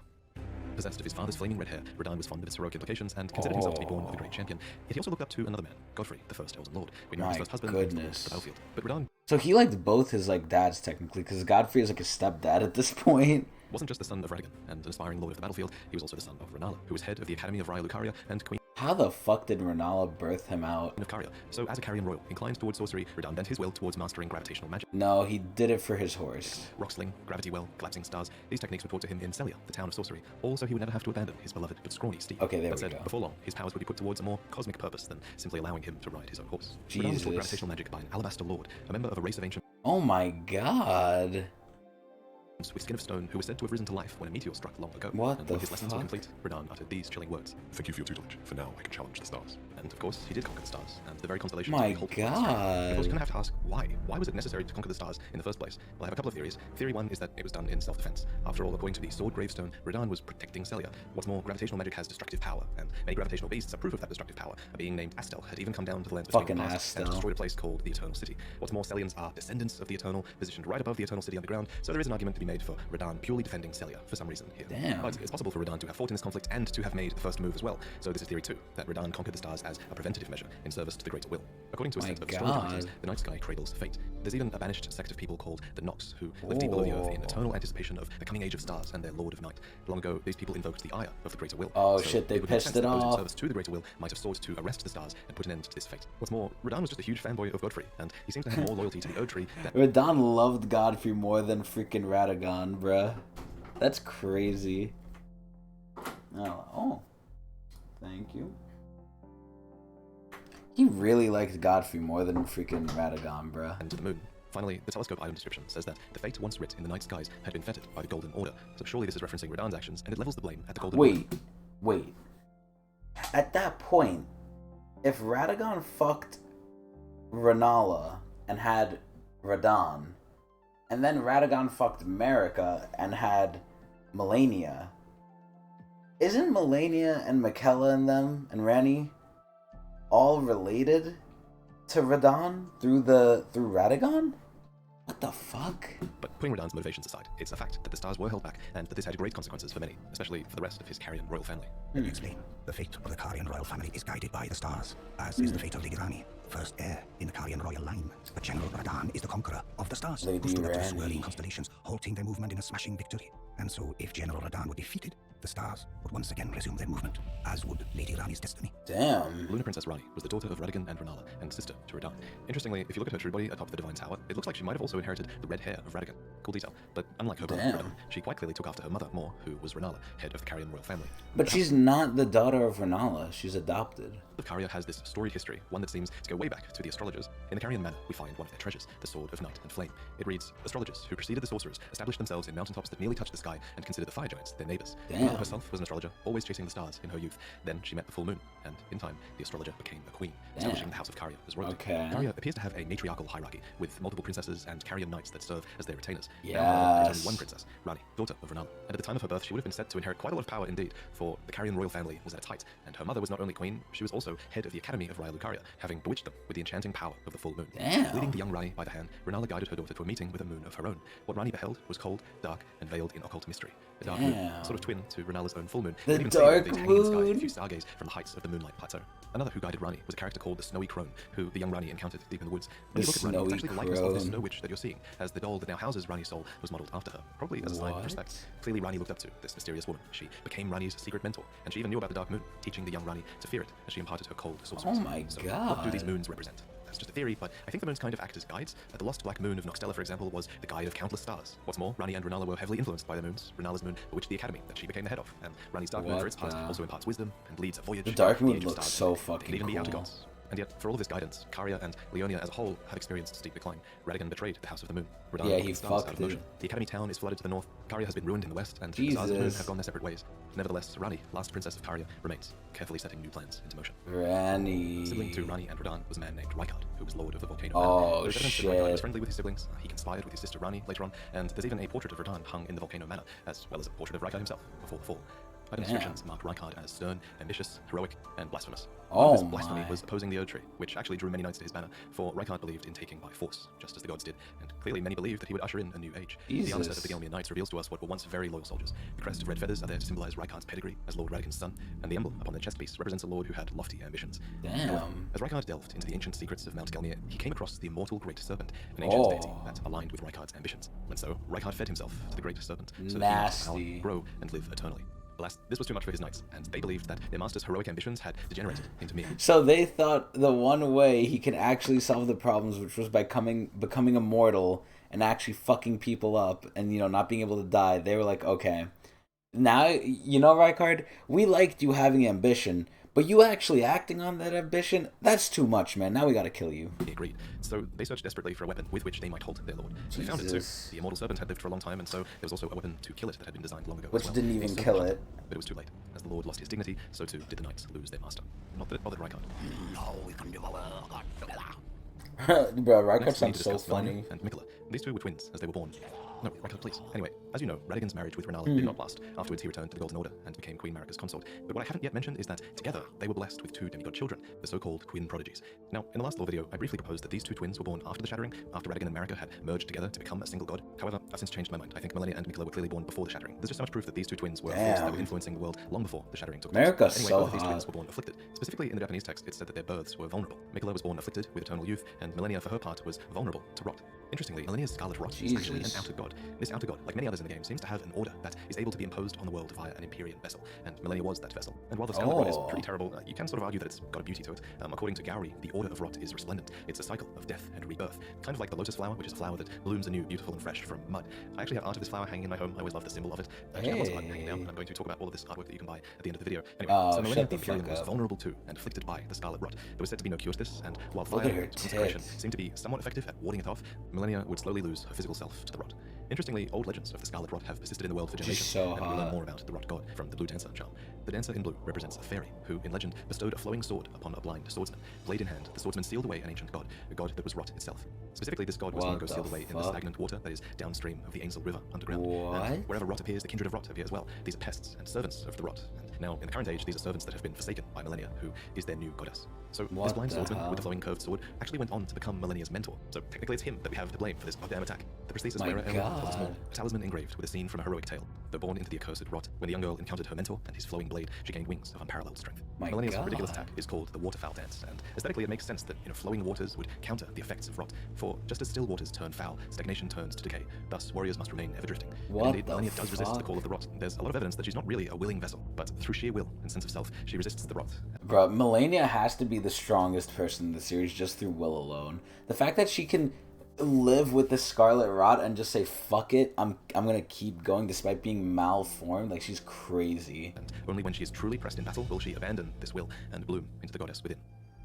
F: Possessed of his father's flaming red hair, Radahn was fond of its heroic implications and considered himself to be born of a great champion. Yet he also looked up to another man, Godfrey, the first Elden Lord, Queen Marika's
A: My
F: first husband, and
A: goodness.
F: the battlefield. But Radahn
A: So he liked both his like dads technically, because Godfrey is like a stepdad at this point.
F: wasn't just the son of Radagon and an aspiring lord of the battlefield, he was also the son of Renala, who was head of the Academy of Raya Lucaria and Queen
A: How the fuck did Renala birth him out?
F: of Caria. So as a Carrion royal, inclined towards sorcery, Radahn bent his will towards mastering gravitational magic.
A: No, he did it for his horse.
F: Rocksling, gravity well, collapsing stars, these techniques were taught to him in Celia, the town of sorcery. Also, he would never have to abandon his beloved but scrawny steed.
A: Okay, there
F: that
A: we
F: said,
A: go.
F: before long, his powers would be put towards a more cosmic purpose than simply allowing him to ride his own horse. Radahn was taught
A: Jesus.
F: gravitational magic by an alabaster lord, a member of a race of ancient
A: Oh my god.
F: with skin of stone who was said to have risen to life when a meteor struck long ago.
A: What
F: and
A: the
F: when his lessons were
A: fuck?
F: complete, Radahn uttered these chilling words.
G: Thank you for your tutelage. For now, I can challenge the stars.
F: And of course, he did conquer the stars, and the very constellations
A: My
F: that behold his strength. Of course,
A: god.
F: you're going to have to ask, why? Why was it necessary to conquer the stars in the first place? Well, I have a couple of theories. Theory 1 is that it was done in self-defense. After all, according to the sword gravestone, Radahn was protecting Celia. What's more, gravitational magic has destructive power, and many gravitational beasts are proof of that destructive power. A being named Astel had even come down to the lands between
A: Fucking
F: the past and
A: Astel.
F: destroyed a place called the Eternal City. What's more, Celians are descendants of the Eternal, positioned right above the Eternal City underground, so there is an argument to be made for Radahn purely defending Celia for some reason here.
A: Damn.
F: But it's possible for Radahn to have fought in this conflict and to have made the first move as well. So this is theory 2, that Radahn conquered the stars as a preventative measure in service to the greater will. According to a
A: My
F: set of astrology
A: God.
F: writings, the night sky cradles fate. There's even a banished sect of people called the Nox, who live deep below the earth in
A: Oh.
F: eternal anticipation of the coming age of stars and their lord of night. Long ago, these people invoked the ire of the greater will.
A: Oh,
F: So
A: shit, they
F: it would make
A: pissed
F: sense
A: it
F: that those in
A: off.
F: service to the greater will might have sought to arrest the stars and put an end to this fate. What's more, Radahn was just a huge fanboy of Godfrey, and he seems to have more loyalty to the Erdtree than
A: Radahn loved Godfrey more than freaking Radagon, bruh. That's crazy. Oh. Thank you. He really liked Godfrey more than freaking Radagon, bruh.
F: and to the moon. Finally, the telescope item description says that the fate once writ in the night skies had been fettered by the Golden Order, so surely this is referencing Radahn's actions, and it levels the blame at the Golden Order.
A: Wait. At that point, if Radagon fucked Renala and had Radahn, and then Radagon fucked Marika and had Melania, isn't Melania and Michaela and them and Rani all related to Radahn through Radagon? What the fuck?
F: But putting Radahn's motivations aside, it's a fact that the stars were held back, and that this had great consequences for many, especially for the rest of his Carrion royal family.
H: Let me explain. The fate of the Carrion royal family is guided by the stars, as is the fate of Lady Rani. first heir in the Carian royal line. But General Radahn is the conqueror of the stars,
A: Lady
H: who stood up to the
A: Rani.
H: swirling constellations, halting their movement in a smashing victory. And so, if General Radahn were defeated, the stars would once again resume their movement, as would Lady Rani's destiny.
A: Damn.
F: Lunar Princess Rani was the daughter of Radigan and Renala, and sister to Radahn. Interestingly, if you look at her true body atop the Divine Tower, it looks like she might have also inherited the red hair of Radigan. Cool detail. But unlike her brother
A: Damn.
F: Radahn, she quite clearly took after her mother more, who was Renala, head of the Carian royal family.
A: But she's not the daughter of Renala. She's adopted.
F: The Caria has this storied history, one that seems to go way back to the astrologers. In the Carian Manor, we find one of their treasures, the Sword of Night and Flame. It reads, astrologers who preceded the sorcerers established themselves in mountaintops that nearly touched the sky and considered the fire giants their neighbors.
A: Damn.
F: Renala herself was an astrologer, always chasing the stars in her youth. Then she met the full moon, and in time, the astrologer became a queen, establishing the House of Caria as royalty.
A: Okay.
F: Caria appears to have a matriarchal hierarchy, with multiple princesses and Carian knights that serve as their retainers.
A: Yes.
F: Now, there is only one princess, Rani, daughter of Renala. And at the time of her birth, she would have been said to inherit quite a lot of power indeed, for the Carian royal family was at its height, and her mother was not only queen, she was also head of the Academy of Raya Lucaria, having bewitched them with the enchanting power of the full moon.
A: Damn.
F: Leading the young Rani by the hand, Renala guided her daughter to a meeting with a moon of her own. What Rani beheld was cold, dark, and veiled in occult mystery. A dark moon,
A: Damn.
F: sort of twin to Renala's own full moon.
A: The
F: You'd even say
A: dark
F: that they'd hang in the sky
A: moon.
F: if you stargaze from the heights of the Moonlight Plateau. Another who guided Rani was a character called the Snowy Crone, who the young Rani encountered deep in the woods. When you look at Rani, it's actually the likeness of the
A: Crone.
F: Snow Witch that you're seeing, as the doll that now houses Rani's soul was modelled after her, probably as a sign of
A: What?
F: respect. Clearly, Rani looked up to this mysterious woman. She became Rani's secret mentor, and she even knew about the Dark Moon, teaching the young Rani to fear it as she imparted her cold sorceries.
A: Oh my
F: So,
A: God.
F: what do these moons represent? That's just a theory, but I think the moons kind of act as guides. The lost black moon of Noxtella, for example, was the guide of countless stars. What's more, Rani and Renala were heavily influenced by the moons. Renala's moon bewitched the academy that she became the head of, and Rani's dark moon,
A: What
F: for its part,
A: the-
F: also imparts wisdom and leads a voyage.
A: The dark
F: to
A: moon
F: age of
A: looks
F: stars.
A: so
F: They
A: fucking
F: could even be outer
A: cool.
F: gods. And yet, for all of this guidance, Caria and Leonia as a whole have experienced steep decline. Radigan betrayed the House of the Moon. Radahn
A: Yeah,
F: put
A: he
F: the stars out
A: fucked
F: of motion.
A: it.
F: The Academy town is flooded to the north. Caria has been ruined in the west, and the stars of the moon
A: Jesus.
F: have gone their separate ways. Nevertheless, Rani, last princess of Caria, remains, carefully setting new plans into motion.
A: Rani.
F: Sibling to Rani and Radahn was a man named Rykard, who was lord of the volcano.
A: Oh,
F: There's evidence that
A: shit.
F: Rykard was friendly with his siblings. He conspired with his sister Rani later on, and there's even a portrait of Radahn hung in the volcano manor, as well as a portrait of Rykard himself before the fall. Item
A: Damn.
F: descriptions mark Rykard as stern, ambitious, heroic, and blasphemous.
A: Oh
F: His blasphemy
A: my.
F: was opposing the Erdtree, which actually drew many knights to his banner, for Rykard believed in taking by force, just as the gods did, and clearly many believed that he would usher in a new age. The armor set of the Gelmian Knights reveals to us what were once very loyal soldiers. The crest of red feathers are there to symbolize Rykard's pedigree as Lord Radigan's son, and the emblem upon their chest piece represents a lord who had lofty ambitions. However,
A: Damn.
F: as Rykard delved into the ancient secrets of Mount Gelmir, he came across the immortal Great Serpent, an ancient deity that aligned with Rykard's ambitions. And so, Rykard fed himself to the Great Serpent, so that he might
A: Nasty.
F: power, grow, and live eternally. Alas, this was too much for his knights, and they believed that their master's heroic ambitions had degenerated into mere.
A: So they thought the one way he can actually solve the problems, which was by becoming immortal and actually fucking people up and, you know, not being able to die, they were like, okay, now, you know, Rykard, we liked you having ambition, but you actually acting on that ambition, that's too much, man. Now we gotta kill you.
F: He agreed. So they searched desperately for a weapon with which they might halt their lord. They found it too.
A: Jesus.
F: The immortal serpent had lived for a long time, and so there was also a weapon to kill it that had been designed long ago.
A: Which
F: as well.
A: didn't
F: A
A: even
F: serpent
A: kill
F: shot,
A: it.
F: But it was too late. As the lord lost his dignity, so too did the knights lose their master. Not that it bothered Rykard.
H: Now we can devour God together.
A: Bro, Rykard
F: Next, we need
A: sounds
F: to
A: so
F: discuss Melania
A: funny.
F: and Mikola. These two were twins as they were born. No, Rykard, please. Anyway, as you know, Radigan's marriage with Renala did not last. Afterwards, he returned to the Golden Order and became Queen Marika's consort. But what I haven't yet mentioned is that together they were blessed with two demigod children, the so-called twin prodigies. Now, in the last lore video, I briefly proposed that these two twins were born after the Shattering, after Radigan and Marika had merged together to become a single god. However, I've since changed my mind. I think Melania and Mikola were clearly born before the Shattering. There's just so much proof that these two twins were a force that were influencing the world long before the Shattering took place.
A: Marika's
F: Anyway,
A: so
F: both of these
A: hot.
F: twins were born afflicted. Specifically, in the Japanese text, it said that their births were vulnerable. Mikola was born afflicted with eternal youth, and Melania, for her part, was vulnerable to rot. Interestingly, Melania's Scarlet Rot is actually an
A: Jesus.
F: outer god. This outer god, like many others in the game, seems to have an order that is able to be imposed on the world via an Empyrean vessel, and Melania was that vessel. And while the Scarlet Rot is pretty terrible, you can sort of argue that it's got a beauty to it. According to Gowry, the order of rot is resplendent. It's a cycle of death and rebirth, kind of like the lotus flower, which is a flower that blooms anew, beautiful and fresh from mud. I actually have art of this flower hanging in my home. I always love the symbol of it. I actually have lots of art hanging down, and I'm going to talk about all of this artwork that you can buy at the end of the video. Anyway,
A: Oh,
F: so Melania
A: shut
F: the
A: the
F: Empyrean
A: fuck
F: was
A: up.
F: vulnerable to and afflicted by the Scarlet Rot. There was said to be no cure to this, and while
A: Look
F: fire
A: at her
F: and consecration
A: tits.
F: seemed to be somewhat effective at warding it off, Melania would slowly lose her physical self to the rot. Interestingly, old legends of the Scarlet Rot have persisted in the world for
A: She's
F: generations,
A: so
F: and we learn
A: hot.
F: more about the Rot God from the Blue Dancer charm. The dancer in blue represents a fairy who, in legend, bestowed a flowing sword upon a blind swordsman. Blade in hand, the swordsman sealed away an ancient god, a god that was rot itself. Specifically, this god was long
A: What
F: ago sealed
A: the
F: away in the
A: fuck?
F: stagnant water that is downstream of the Ainsel River underground.
A: What?
F: And wherever rot appears, the kindred of rot appear as well. These are pests and servants of the rot. And Now, in the current age, these are servants that have been forsaken by Malenia, who is their new goddess. So
A: What
F: this blind
A: the
F: swordsman
A: hell?
F: with the flowing curved sword actually went on to become Malenia's mentor. So technically it's him that we have to blame for this goddamn attack. The prosthesis
A: My
F: wearer Elden tells us more.
A: God.
F: A talisman engraved with a scene from a heroic tale. Though born into the accursed rot, when the young girl encountered her mentor and his flowing blade, she gained wings of unparalleled strength.
A: My
F: Malenia's
A: God.
F: ridiculous attack is called the waterfowl dance, and aesthetically it makes sense that flowing waters would counter the effects of rot. For just as still waters turn foul, stagnation turns to decay. Thus, warriors must remain ever drifting.
A: What
F: And indeed,
A: the
F: Malenia does resist the
A: fuck?
F: call of the rot. There's a lot of evidence that she's not really a willing vessel, but through sheer will and sense of self, she resists the rot.
A: Bro, Melania has to be the strongest person in the series just through will alone. The fact that she can live with the Scarlet Rot and just say fuck it, I'm gonna keep going despite being malformed, like she's crazy.
F: And only when she is truly pressed in battle will she abandon this will and bloom into the goddess within.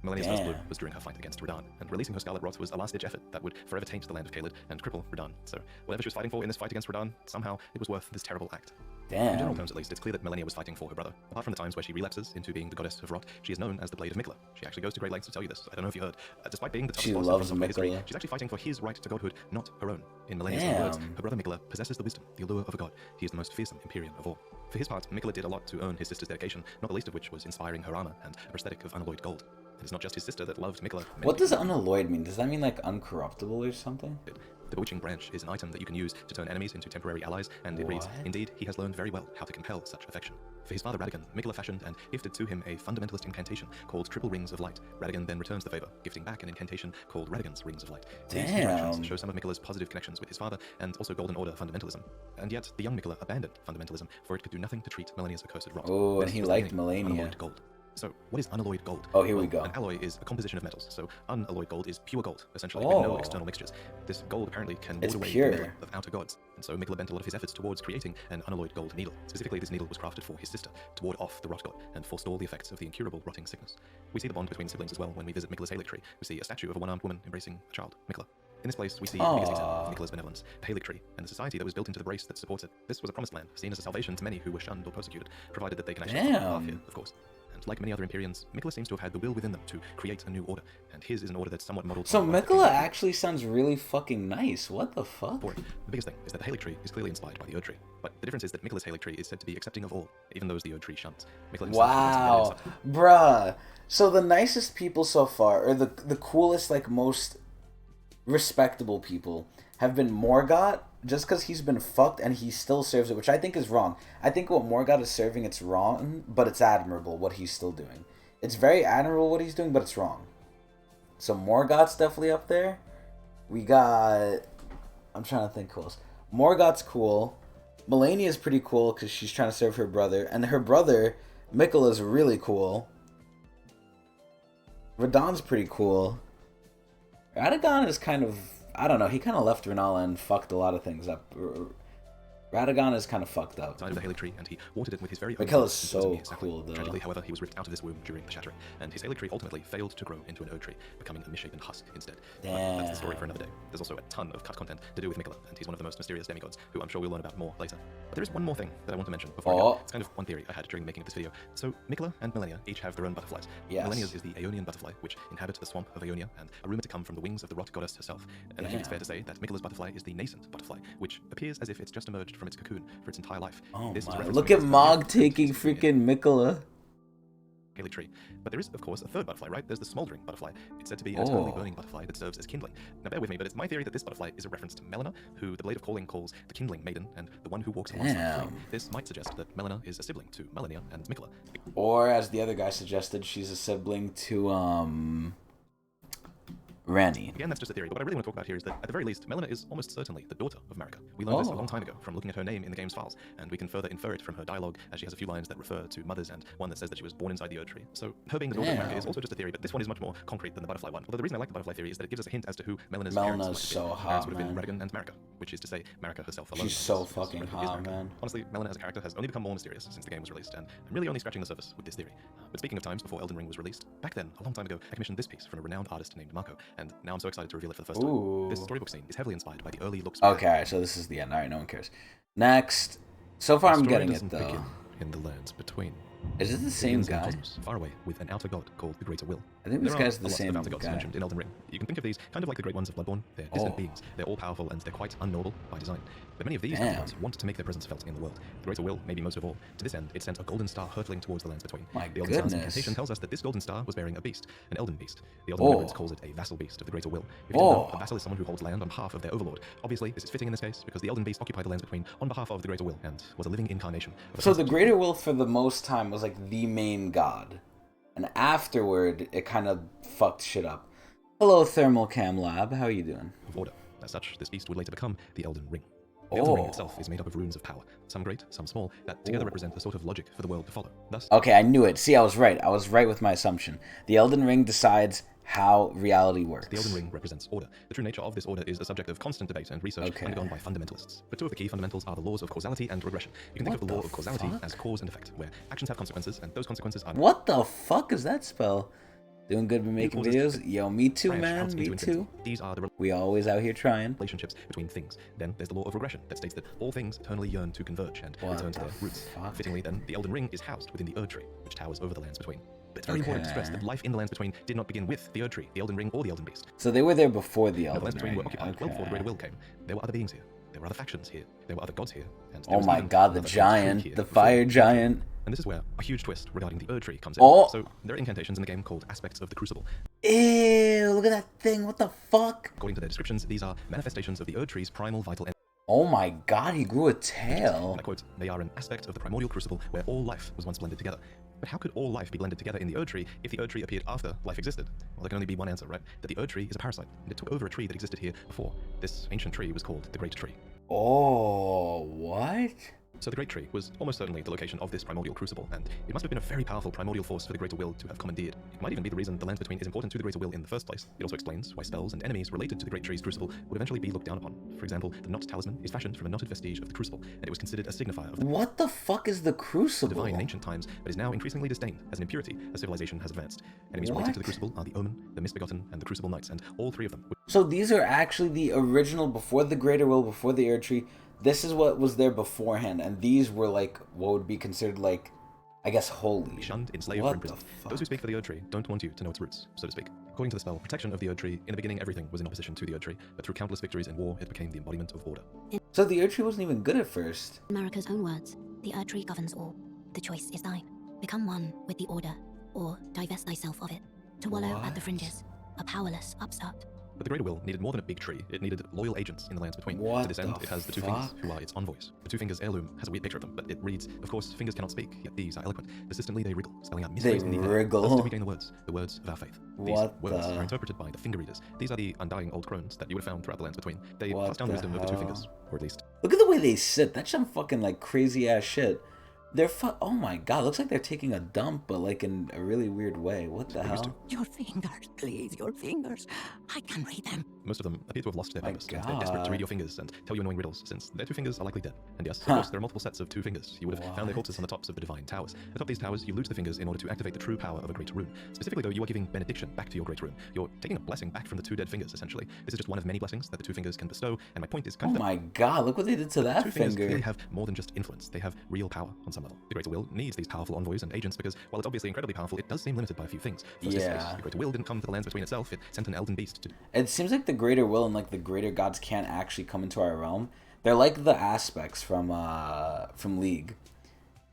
F: Melania's first blood was during her fight against Radahn, and releasing her Scarlet Rot was a last-ditch effort that would forever taint the land of Caelid and cripple Radahn. So whatever she was fighting for in this fight against Radahn, somehow it was worth this terrible act. In general
A: Damn.
F: terms, at least, it's clear that Malenia was fighting for her brother. Apart from the times where she relapses into being the goddess of rot, she is known as the Blade of Mikla. She actually goes to great lengths to tell you this. I don't know if you heard. Despite being the toughest
A: She
F: boss in
A: loves
F: Prince of history,
A: Mikla.
F: she's actually fighting for his right to godhood, not her own. In Malenia's own words, her brother Mikla possesses the wisdom, the allure of a god. He is the most fearsome Empyrean of all. For his part, Mikla did a lot to earn his sister's dedication, not the least of which was inspiring her armor and a prosthetic of unalloyed gold. And it's not just his sister that loved Mikla.
A: What does unalloyed mean? Does that mean like uncorruptible or something?
F: The bewitching branch is an item that you can use to turn enemies into temporary allies, and it reads, indeed, he has learned very well how to compel such affection. For his father Radagon, Mikla fashioned and gifted to him a fundamentalist incantation called Triple Rings of Light. Radagon then returns the favor, gifting back an incantation called Radagon's Rings of Light. These interactions show some of Mikla's positive connections with his father, and also Golden Order fundamentalism. And yet, the young Mikla abandoned fundamentalism, for it could do nothing to treat Malenia's accursed rot.
A: Oh, and
F: This
A: he
F: was the
A: liked
F: beginning of
A: Malenia.
F: unalloyed gold. So, what is unalloyed gold?
A: Oh, here we go.
F: An alloy is a composition of metals, so unalloyed gold is pure gold, essentially, with no external mixtures. This gold apparently can ward away the metal of outer gods, and so Mikla bent a lot of his efforts towards creating an unalloyed gold needle. Specifically, this needle was crafted for his sister, to ward off the rot god, and forestall the effects of the incurable rotting sickness. We see the bond between siblings as well when we visit Mikla's Erdtree. We see a statue of a one-armed woman embracing a child, Mikla. In this place, we see the biggest example of Mikla's benevolence, the Erdtree, and the society that was built into the brace that supports it. This was a promised land, seen as a salvation to many who were shunned or persecuted, provided that they can actually laugh here, of course. And like many other Empyreans, Mikla seems to have had the will within them to create a new order, and his is an order that's somewhat modeled.
A: So Mikla actually sounds really fucking nice. What the fuck?
F: The biggest thing is that the Erdtree is clearly inspired by the Erdtree, but the difference is that Mikla's Erdtree is said to be accepting of all, even those the Erdtree shuns.
A: Wow, bruh. So the nicest people so far, or the coolest, like most respectable people, have been Morgott, just because he's been fucked and he still serves it, which I think is wrong. I think what Morgott is serving, it's wrong, but it's admirable what he's still doing. It's very admirable what he's doing, but it's wrong. So Morgott's definitely up there. We got... I'm trying to think who else. Morgott's cool. Melania's pretty cool because she's trying to serve her brother. And her brother, Mikkel, is really cool. Radagon's pretty cool. Radagon is kind of... I don't know, he kind of left Renala and fucked a lot of things up. Radagon is kind of fucked up.
F: Side of the Erdtree, and he watered it with his very own.
A: Mikkel is so cool, though.
F: Tragically, however, he was ripped out of this womb during the Shattering, and his Erdtree ultimately failed to grow into an Erdtree, becoming a misshapen husk instead.
A: Damn.
F: But that's the story for another day. There's also a ton of cut content to do with Mikkel, and he's one of the most mysterious demigods, who I'm sure we'll learn about more later. But there is one more thing that I want to mention before I go. It's kind of one theory I had during making this video. So Mikkel and Malenia each have their own butterflies.
A: Yes.
F: Malenia's is the Aeonian butterfly, which inhabits the swamp of Aeonia, and are rumored to come from the wings of the rot goddess herself. And I think it's fair to say that Mikkel's butterfly is the nascent butterfly, which appears as if it's just emerged from its cocoon for its entire life.
A: Oh
F: this
A: my, look at Mog taking freaking Mikkel.
F: Tree. But there is, of course, a third butterfly, right? There's the smoldering butterfly. It's said to be an eternally burning butterfly that serves as kindling. Now bear with me, but it's my theory that this butterfly is a reference to Melina, who the Blade of Calling calls the kindling maiden, and the one who walks alongside flame. This might suggest that Melina is a sibling to Malenia and Mikla.
A: Or, as the other guy suggested, she's a sibling to, Ranni.
F: Again, that's just a theory, but what I really want to talk about here is that, at the very least, Melina is almost certainly the daughter of Marika. We learned this a long time ago from looking at her name in the game's files, and we can further infer it from her dialogue, as she has a few lines that refer to mothers and one that says that she was born inside the Erdtree. So, her being the daughter of Marika is also just a theory, but this one is much more concrete than the butterfly one. Although the reason I like the butterfly theory is that it gives us a hint as to who Melina's parents might have been. Her parents would have been Radagon and Marika, which is to say, Marika herself alone.
A: She's so fucking hot, man.
F: Honestly, Melina as a character has only become more mysterious since the game was released, and I'm really only scratching the surface with this theory. But speaking of times before Elden Ring was released, back then, a long time ago, I commissioned this piece from a renowned artist named Marco, and now I'm so excited to reveal it for the first time. This storybook scene is heavily inspired by the early looks.
A: Okay, so this is the end. Alright, no one cares. Next. So far I'm getting it, though.
F: In the lands between.
A: Is it the
F: It
A: same
F: begins in a
A: guy?
F: cosmos, far away, with an outer god called the Greater Will.
A: I think this
F: There are
A: guy's
F: a
A: the
F: lot
A: same
F: of outer gods
A: guy.
F: mentioned in Elden Ring. You can think of these kind of like the Great Ones of Bloodborne. They're distant beings. They're all powerful and they're quite unknowable by design. But many of these gods want to make their presence felt in the world. The Greater Will, maybe most of all. To this end, it sent a golden star hurtling towards the lands between.
A: My
F: The Elden Star's
A: goodness.
F: incantation tells us that this golden star was bearing a beast, an Elden beast. The Elden Remembrance calls it a vassal beast of the Greater Will. If you didn't know, a vassal is someone who holds land on behalf of their overlord. Obviously, this is fitting in this case because the Elden beast occupied the lands between on behalf of the Greater Will and was a living incarnation of a
A: So the
F: concept.
A: Greater Will for the most time was like the main god. And afterward, it kind of fucked shit up. Hello, Thermal Cam Lab. How are you doing?
F: Of order. As such, this beast would later become the Elden Ring. The Elden Ring itself is made up of runes of power, some great, some small, that together represent a sort of logic for the world to follow. Thus,
A: Okay, I knew it. See, I was right. I was right with my assumption. The Elden Ring decides how reality works.
F: the Elden Ring represents order. The true nature of this order is a subject of constant debate and research undergone by fundamentalists. But two of the key fundamentals are the laws of causality and regression. You can think of the law of causality as cause and effect, where actions have consequences, and those consequences are...
A: What the fuck is that spell? Doing good with making videos? Yo, me too, man. Me too.
F: These are the
A: We always out here trying.
F: relationships between things. Then there's the law of regression that states that all things eternally yearn to converge and return to their roots. Fittingly, then, the Elden Ring is housed within the Erdtree, which towers over the lands between. But it's very important to stress that life in the lands between did not begin with the Erdtree, the Elden Ring, or the Elden Beast.
A: So they were there before the
F: The
A: Elden
F: lands between
A: Ring.
F: were occupied well before the Greater Will came. There were other beings here. There were other factions here. There were other gods here. And there
A: Oh
F: was
A: my
F: even
A: god, the
F: another Erdtree
A: giant.
F: here
A: The
F: before
A: fire
F: the
A: giant.
F: And this is where a huge twist regarding the Erdtree comes in.
A: Oh.
F: So there are incantations in the game called aspects of the Crucible.
A: Ew, look at that thing. What the fuck?
F: According to their descriptions, these are manifestations of the Erdtree's primal vital energy.
A: Oh my god, he grew a tail.
F: And I quote, they are an aspect of the primordial crucible where all life was once blended together. But how could all life be blended together in the Erdtree if the Erdtree appeared after life existed? Well, there can only be one answer, right? That the Erdtree is a parasite, and it took over a tree that existed here before. This ancient tree was called the Great Tree.
A: Oh, what?
F: So the Great Tree was almost certainly the location of this primordial crucible, and it must have been a very powerful primordial force for the Greater Will to have commandeered. It might even be the reason the lands between is important to the Greater Will in the first place. It also explains why spells and enemies related to the Great Tree's crucible would eventually be looked down upon. For example, the Knot Talisman is fashioned from a knotted vestige of the crucible, and it was considered a signifier of the
A: What the fuck is the crucible?
F: divine in ancient times, but is now increasingly disdained as an impurity as civilization has advanced. Enemies related to the crucible are the Omen, the Misbegotten, and the Crucible Knights, and all three of them would
A: So these are actually the original before the Greater Will, before the Erdtree. This is what was there beforehand, and these were like what would be considered like, I guess, holy.
F: be shunned, enslaved, or imprisoned. Those who speak for the Erdtree don't want you to know its roots, so to speak. According to the spell Protection of the Erdtree, in the beginning everything was in opposition to the Erdtree, but through countless victories in war, it became the embodiment of order.
A: So the Erdtree wasn't even good at first.
D: America's own words, the Erdtree governs all. The choice is thine. Become one with the order, or divest thyself of it. To wallow at the fringes, a powerless upstart.
F: But the Greater Will needed more than a big tree. It needed loyal agents in the lands between.
A: What
F: to this end,
A: the
F: it has the two
A: fuck?
F: fingers, who are its envoys. The two fingers heirloom has a weird picture of them, but it reads, of course, fingers cannot speak, yet these are eloquent. Persistently they wriggle, spelling out mysteries in the air.
A: wriggle?
F: Thus do we gain the words of our faith. These
A: What
F: words
A: the-
F: are interpreted by the finger readers. These are the undying old crones that you would have found throughout the lands between. They
A: What
F: pass down
A: the
F: wisdom of the two
A: hell?
F: fingers, or at least
A: Look at the way they sit. That's some fucking like crazy ass shit. They're oh my god, looks like they're taking a dump, but like in a really weird way. What the hell?
E: Your fingers, please, your fingers. I can read them.
F: most of them appear to have lost their
A: My
F: purpose, and they're desperate to
A: God.
F: read your fingers and tell you annoying riddles, since their two fingers are likely dead. And yes, of
A: Huh.
F: course, there are multiple sets of two fingers. You would have found their corpses on the tops of the divine towers. Atop these towers, you lose the fingers in order to activate the true power of a great rune. Specifically, though, you are giving benediction back to your great rune. You're taking a blessing back from the two dead fingers, essentially. This is just one of many blessings that the two fingers can bestow, and my point is
A: Oh
F: kind of
A: my god, look what they did to that
F: two fingers
A: finger.
F: clearly have more than just influence. They have real power on some level. The Greater Will needs these powerful envoys and agents because, while it's obviously incredibly powerful, it does seem limited by a few things. First,
A: Yeah.
F: the Greater Will didn't come to the lands between itself. It sent an Elden beast to
A: It seems like the Greater Will and like the Greater Gods can't actually come into our realm. They're like the aspects from League.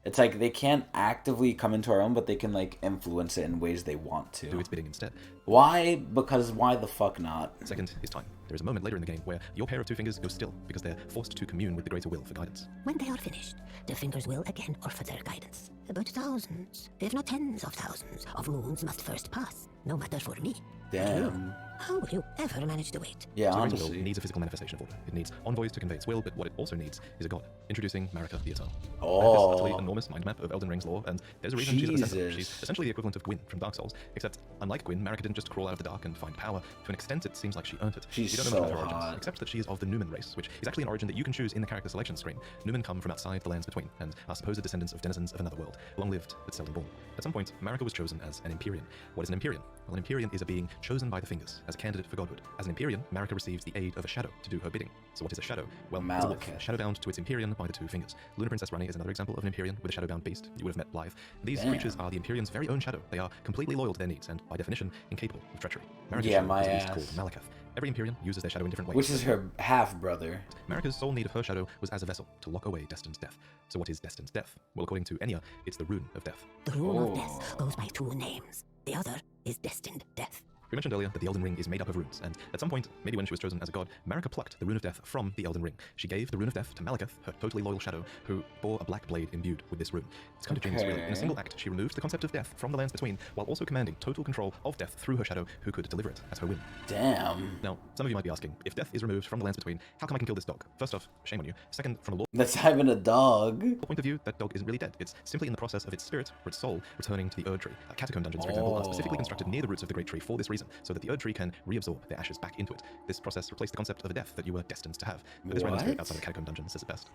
A: It's like they can't actively come into our realm, but they can like influence it in ways they want
F: do
A: to.
F: its bidding instead.
A: Why? Because why the fuck not?
F: Second is time. There is a moment later in the game where your pair of two fingers go still because they're forced to commune with the Greater Will for guidance.
E: When they are finished, the fingers will again offer their guidance. But thousands, if not tens of thousands, of runes must first pass, no matter for me.
A: Damn.
E: How will you ever manage to wait?
A: Yeah,
F: So the Greater Will
A: honestly.
F: needs a physical manifestation of order. It needs envoys to convey its will, but what it also needs is a god. Introducing Marika the Eternal.
A: Oh.
F: This utterly enormous mind map of Elden Ring's lore, and there's a reason she's at the center.
A: Jesus.
F: She's essentially the equivalent of Gwyn from Dark Souls, except unlike Gwyn, Marika didn't just crawl out of the dark and find power. To an extent, it seems like she earned it.
A: She's
F: you don't know much
A: so
F: about her origins,
A: hot.
F: except that she is of the Numen race, which is actually an origin that you can choose in the character selection screen. Numen come from outside the lands between, and are supposed descendants of denizens of another world, long-lived but seldom born. At some point, Marika was chosen as an Empyrean. What is an Empyrean? Well, an Empyrean is a being chosen by the fingers, as a candidate for godhood. As an Empyrean, Marika receives the aid of a shadow to do her bidding. So what is a shadow? Well, it's a wolf, shadow-bound to its Empyrean by the two fingers. Luna Princess Rani is another example of an Empyrean with a shadow-bound beast. You would have met live. These creatures are the Empyrean's very own shadow. They are completely loyal to their needs and, by definition, incapable of treachery. Marika's shadow is a beast called Malakath. Every Empyrean uses their shadow in different ways.
A: Which is her half-brother.
F: Marika's sole need of her shadow was as a vessel to lock away Destin's death. So what is Destin's death? Well, according to Enya, it's the rune of death.
E: The rune of death goes by two names. The other is Destined Death.
F: We mentioned earlier that the Elden Ring is made up of runes, and at some point, maybe when she was chosen as a god, Marika plucked the Rune of Death from the Elden Ring. She gave the Rune of Death to Malakath, her totally loyal shadow, who bore a black blade imbued with this rune. It's kind of genius, really. In a single act, she removed the concept of death from the lands between, while also commanding total control of death through her shadow, who could deliver it at her whim.
A: Damn.
F: Now, some of you might be asking, if death is removed from the lands between, how come I can kill this dog? First off, shame on you. Second, from a lore
A: That's not even a dog.
F: point of view, that dog isn't really dead. It's simply in the process of its spirit, or its soul, returning to the Erdtree. Catacomb dungeons, for example, are specifically constructed near the roots of the Great Tree for this reason, so that the Erdtree can reabsorb their ashes back into it. This process replaced the concept of a death that you were destined to have. But this random spirit outside of the Catacomb dungeon says it best.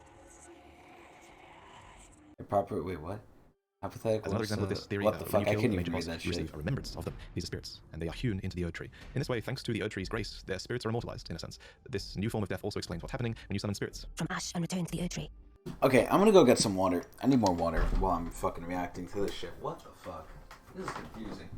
A: Wait, what? Hypothetical.
F: As another example of this theory,
A: what the fuck? I
F: when you kill
A: can't
F: a
A: even
F: major
A: read
F: boss,
A: that
F: you
A: shit.
F: receive a remembrance of them. These are spirits, and they are hewn into the Erdtree. In this way, thanks to the Erdtree's grace, their spirits are immortalized, in a sense. This new form of death also explains what's happening when you summon spirits.
E: From ash and return to the Erdtree.
A: Okay, I'm gonna go get some water. I need more water while I'm fucking reacting to this shit. What the fuck? This is confusing.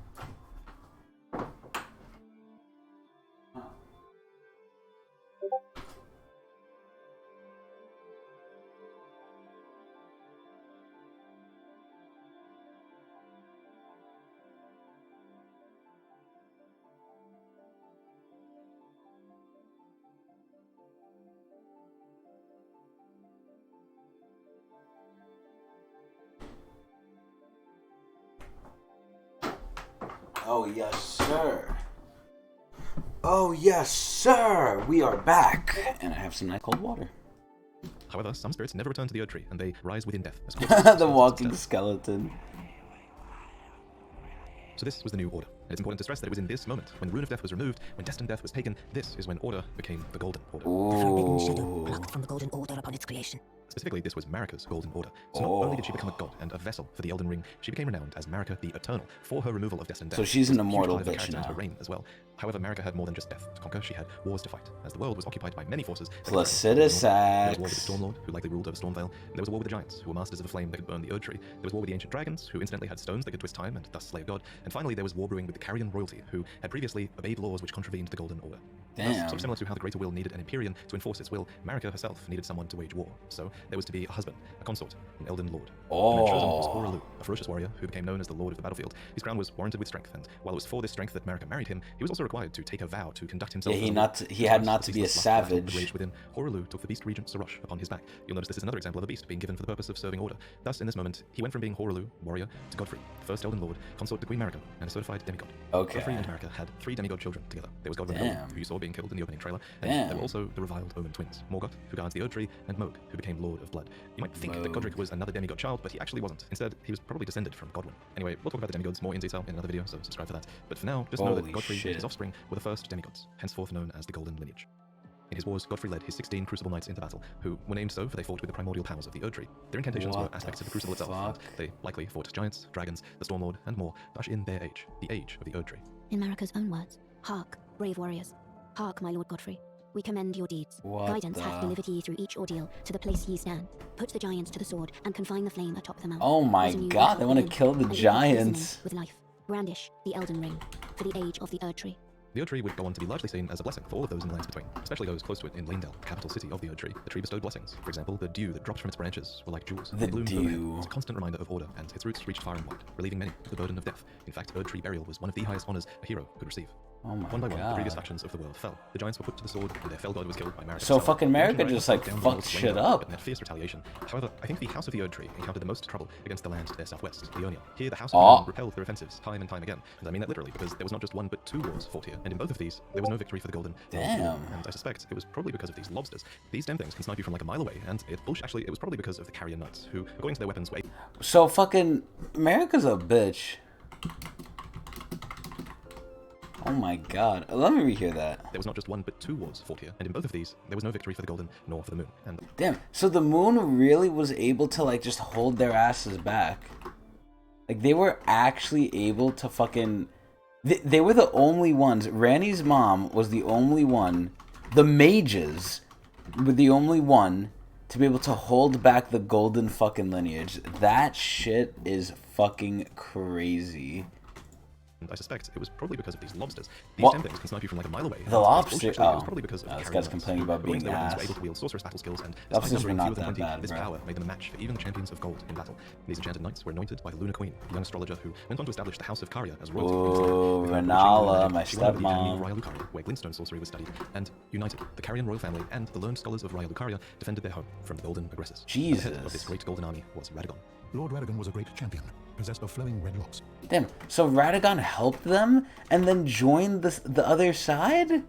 A: Oh, yes, sir. Oh, yes, sir. We are back. And I have some nice cold water.
F: However, some spirits never return to the Erdtree, and they rise within death.
A: The walking skeleton.
F: So this was the new order. And it's important to stress that it was in this moment, when the Rune of Death was removed, when Destined Death was taken, this is when Order became the Golden Order.
E: The forbidden shadow plucked from the Golden Order upon its creation.
F: Specifically, this was Marika's Golden Order. So not only did she become a god and a vessel for the Elden Ring, she became renowned as Marika the Eternal for her removal of Destined Death.
A: So she's an immortal
F: bitch
A: bitch
F: now.
A: now.
F: Her reign as well. However, Marika had more than just death to conquer. She had wars to fight, as the world was occupied by many forces.
A: Placidus
F: There was war with the Stormlord, who likely ruled over Stormvale. There was a war with the Giants, who were masters of the flame that could burn the Erdtree. There was war with the Ancient Dragons, who incidentally had stones that could twist time and thus slay a god. And finally, there was war brewing with the Carrion royalty, who had previously obeyed laws which contravened the Golden Order.
A: Damn.
F: Thus, sort of similar to how the Greater Will needed an Empyrean to enforce its will, Marika herself needed someone to wage war. So there was to be a husband, a consort, an Elden Lord. The man chosen was Horalu, a ferocious warrior who became known as the Lord of the Battlefield. His crown was warranted with strength, and while it was for this strength that Marika married him, he was also required to take a vow to conduct himself.
A: Yeah, he had not to be a savage.
F: Rage within, Horalu took the beast regent Sarosh upon his back. You'll notice this is another example of a beast being given for the purpose of serving order. Thus, in this moment, he went from being Horalu, warrior, to Godfrey, first Elden Lord, consort to Queen Marika, and a certified demigod.
A: Okay.
F: Godfrey and Marika had 3 demigod children together. There was Godwyn Elden, who you saw being killed in the opening trailer, and there were also the reviled Omen twins, Morgoth, who guards the Erdtree, and Mohg, who became Lord of Blood. You might think that Godric was another demigod child, but he actually wasn't. Instead, he was probably descended from Godwyn. Anyway, we'll talk about the demigods more in detail in another video, so subscribe for that. But for now, just know that Godfrey and his offspring were the first demigods, henceforth known as the Golden Lineage. In his wars, Godfrey led his 16 Crucible Knights into battle, who were named so for they fought with the primordial powers of the Erdtree. Their incantations were aspects of the Crucible itself, and they likely fought giants, dragons, the Stormlord, and more, to usher in their age, the age of the Erdtree.
D: In Marika's own words, hark, brave warriors. Hark, my lord Godfrey. We commend your deeds. Guidance hath delivered ye through each ordeal to the place ye stand. Put the giants to the sword and confine the flame atop the mount.
A: Oh my god, they want to kill the giants.
D: With life. Brandish the Elden Ring for the age of the Erdtree.
F: The Erdtree would go on to be largely seen as a blessing for all of those in the lands between, especially those close to it in Leyndell, the capital city of the Erdtree. The tree bestowed blessings. For example, the dew that dropped from its branches were like jewels.
A: The
F: bloom
A: dew.
F: It's a constant reminder of order, and its roots reached far and wide, relieving many of the burden of death. In fact, Erdtree burial was one of the highest honors a hero could receive.
A: Oh my
F: one by one,
A: god.
F: the previous factions of the world fell. The giants were put to the sword, and their fell god was killed by Marika.
A: So fucking Marika just like fucked shit up.
F: In that fierce retaliation. However, I think the House of the Erdtree encountered the most trouble against the land to their southwest, Leonia. Here, the House of Leonia repelled their offensives time and time again. And I mean that literally, because there was not just one but 2 wars fought here, and in both of these, there was no victory for the Golden.
A: Damn.
F: And I suspect it was probably because of these lobsters. These damn things can snipe you from like a mile away, and it was probably because of the Carrion Knights, who, according to their weapons, were
A: So fucking Marika's a bitch. Oh my god. Let me rehear that.
F: There was not just one but 2 wars fought here, and in both of these, there was no victory for the Golden nor for the Moon. And
A: damn, so the Moon really was able to like just hold their asses back. Like they were actually able to fucking They were the only ones. Ranni's mom was the only one. The mages were the only one to be able to hold back the golden fucking lineage. That shit is fucking crazy.
F: And I suspect it was probably because of these lobsters. These damn things can snipe you from like a mile away.
A: The lobster?
F: It was probably because of
A: this guy's complaining about being ass.
F: Were able to wield sorceress battle skills, and
A: lobsters were not
F: fewer than
A: that
F: 20,
A: bad,
F: this
A: bro.
F: power made them a match for even the champions of gold in battle. These enchanted knights were anointed by the Lunar Queen, a young astrologer who went on to establish the House of Karya as royalty.
A: Oh, Renala, my stepmom.
F: Royal Lucaria, where glintstone sorcery was studied, and united the Carian royal family and the learned scholars of Royal Lucaria defended their home from the golden aggressors.
A: Jesus.
F: The head of this great golden army was Radagon.
H: Lord Radagon was a great champion, possessed of flowing red locks.
A: Damn, so Radagon helped them and then joined the other side?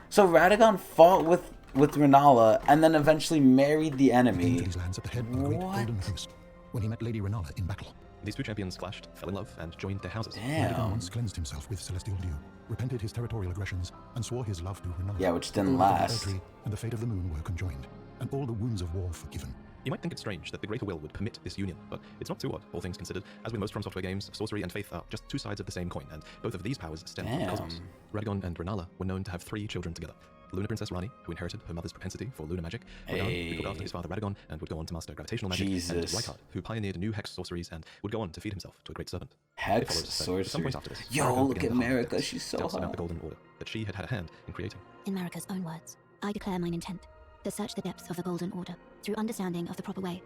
A: So Radagon fought with Renala and then eventually married the
H: He came
A: enemy.
H: to these lands at the head of a great golden host when he met Lady Renala in battle.
F: These two champions clashed, fell in love, and joined their houses.
H: Radagon
A: Damn.
H: once cleansed himself with celestial dew, repented his territorial aggressions, and swore his love to Renala.
A: Yeah, which didn't
H: The love of
A: last.
H: Erdtree and the fate of the moon were conjoined, and all the wounds of war forgiven.
F: You might think it's strange that the Greater Will would permit this union, but it's not too odd, all things considered. As with most From Software games, sorcery and faith are just two sides of the same coin, and both of these powers stem from the cosmos. Radagon and Renala were known to have 3 children together. The Lunar Princess Rani, who inherited her mother's propensity for lunar magic, Radan, who took after his father Radagon and would go on to master gravitational magic, and Rykard, who pioneered new hex sorceries and would go on to feed himself to a great serpent.
A: Hex
F: It follows that
A: sorcery.
F: at some point after this,
A: Yo,
F: Radagon
A: look
F: began
A: at
F: to harm
A: Marika,
F: Tecnics,
A: she's so
F: doubts about
A: hot.
F: the Golden Order that she had had a hand in creating.
D: In Marika's own words, I declare mine intent to search the depths of the Golden Order through understanding of the proper way.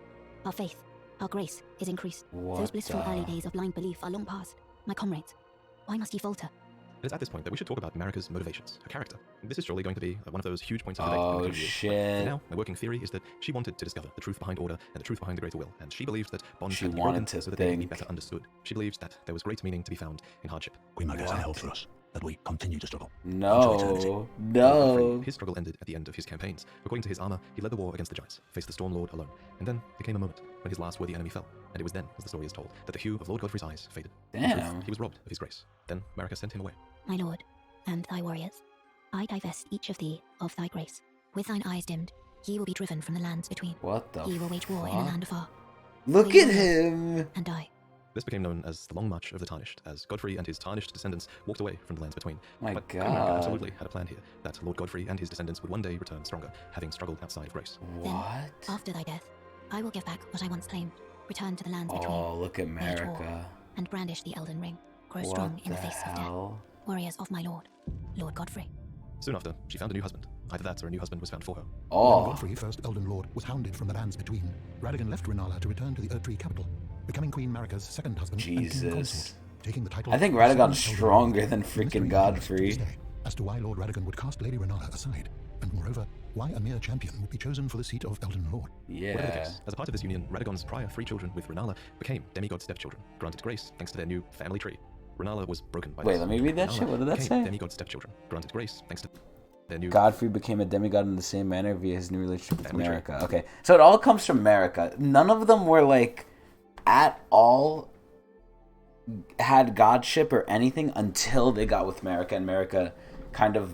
D: Our faith, our grace is increased. Those blissful early days of blind belief are long past. My comrades, why must ye falter?
F: It is at this point that we should talk about Marika's motivations, her character. This is surely going to be one of those huge points of debate. in the coming years.
A: Shit.
F: For now, my working theory is that she wanted to discover the truth behind order and the truth behind the greater will, and she believed that bonds
A: She
F: had to be
A: wanted
F: broken
A: to
F: so that they could be
A: think.
F: better understood. She believes that there was great meaning to be found in hardship.
H: Queen Marika held for us that we continue to struggle.
A: No,
F: Godfrey,
A: no.
F: his struggle ended at the end of his campaigns. According to his armor, he led the war against the giants, faced the Storm Lord alone, and then there came a moment when his last worthy enemy fell, and it was then, as the story is told, that the hue of Lord Godfrey's eyes faded. In truth,
A: Damn.
F: he was robbed of his grace. Then Marika sent him away.
D: My lord, and thy warriors, I divest each of thee of thy grace. With thine eyes dimmed, ye will be driven from the lands between.
A: What the
D: Ye will wage war in a
A: fuck?
D: land afar,
A: Look at him.
D: and die.
F: This became known as the Long March of the Tarnished, as Godfrey and his tarnished descendants walked away from the lands between.
A: My
F: but Queen Marika
A: God.
F: absolutely had a plan here, that Lord Godfrey and his descendants would one day return stronger, having struggled outside of grace.
D: Then,
A: What?
D: after thy death, I will give back what I once claimed, return to the lands between,
A: Oh, look at
D: wage war,
A: Marika.
D: and brandish the Elden Ring, grow
A: What
D: strong in the
A: the
D: face of death.
A: hell?
D: Warriors of my lord, Lord Godfrey.
F: Soon after, she found a new husband. Either that or a new husband was found for her.
H: When
A: Oh,
H: Godfrey, first Elden Lord, was hounded from the lands between, Radagon left Renala to return to the Erdtree capital, becoming Queen Marika's second husband and king
A: Jesus.
H: consort, taking the title
A: I think
H: of
A: Radagon's
H: second Elden
A: stronger
H: Lord.
A: than
H: The mystery
A: freaking
H: remains
A: Godfrey.
H: to this day as to why Lord Radagon would cast Lady Renala aside, and moreover, why a mere champion would be chosen for the seat of Elden Lord.
F: Whatever the
A: Yeah.
F: case, as a part of this union, Radagon's prior 3 children with Renala became demigod stepchildren, granted grace thanks to their new family tree. Renala was broken by
A: Wait,
F: this.
A: let me read that
F: Renala
A: shit. What did that
F: became
A: say?
F: demigod stepchildren, granted grace thanks to their new
A: Godfrey became a demigod in the same manner via his new relationship with
F: Family tree.
A: Marika. Okay, so it all comes from Marika. None of them were like at all had godship or anything until they got with Marika, and Marika kind of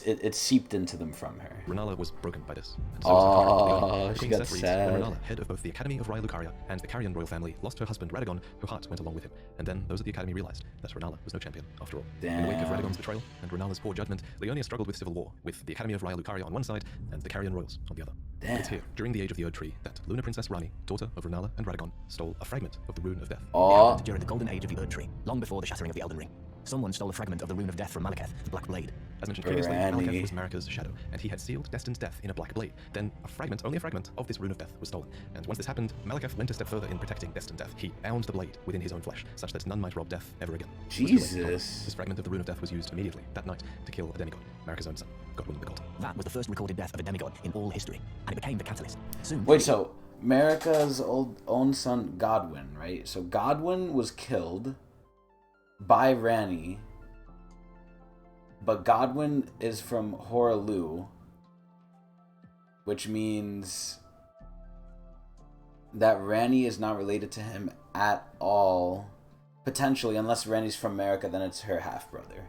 A: it seeped into them from her.
F: Renala was broken by this. And
A: Oh,
F: the
A: she
F: Queen
A: got
F: Seth reads,
A: sad.
F: when Renala, head of both the Academy of Royal Lucaria and the Carian royal family, lost her husband Radagon, her heart went along with him. And then those at the Academy realized that Renala was no champion after all. In the wake of
A: Damn.
F: Radagon's betrayal and Renala's poor judgment, Leonia struggled with civil war, with the Academy of Royal Lucaria on one side and the Carian royals on the other.
A: Damn.
F: It's here, during the age of the Erdtree, that Lunar Princess Rani, daughter of Renala and Radagon, stole a fragment of the Rune of Death.
A: Oh,
C: During the golden age of the Erdtree, long before the shattering of the Elden Ring, someone stole a fragment of the Rune of Death from Malekith, the Black Blade.
F: As mentioned previously,
A: Rani.
F: Malekith was Marika's shadow, and he had sealed Destin's death in a black blade. Then a fragment, only a fragment, of this Rune of Death was stolen. And once this happened, Malekith went a step further in protecting Destin's death. He bound the blade within his own flesh, such that none might rob Death ever again. It was too late, however.
A: Jesus.
F: This fragment of the Rune of Death was used immediately, that night, to kill a demigod, Marika's own son, Godwin the God.
C: That was the first recorded death of a demigod in all history, and it became the catalyst. Soon,
A: Wait, so Marika's own son Godwin, right? So Godwin was killed by Rani, but Godwin is from Horalu, which means that Rani is not related to him at all. Potentially, unless Rani's from Marika, then it's her half-brother.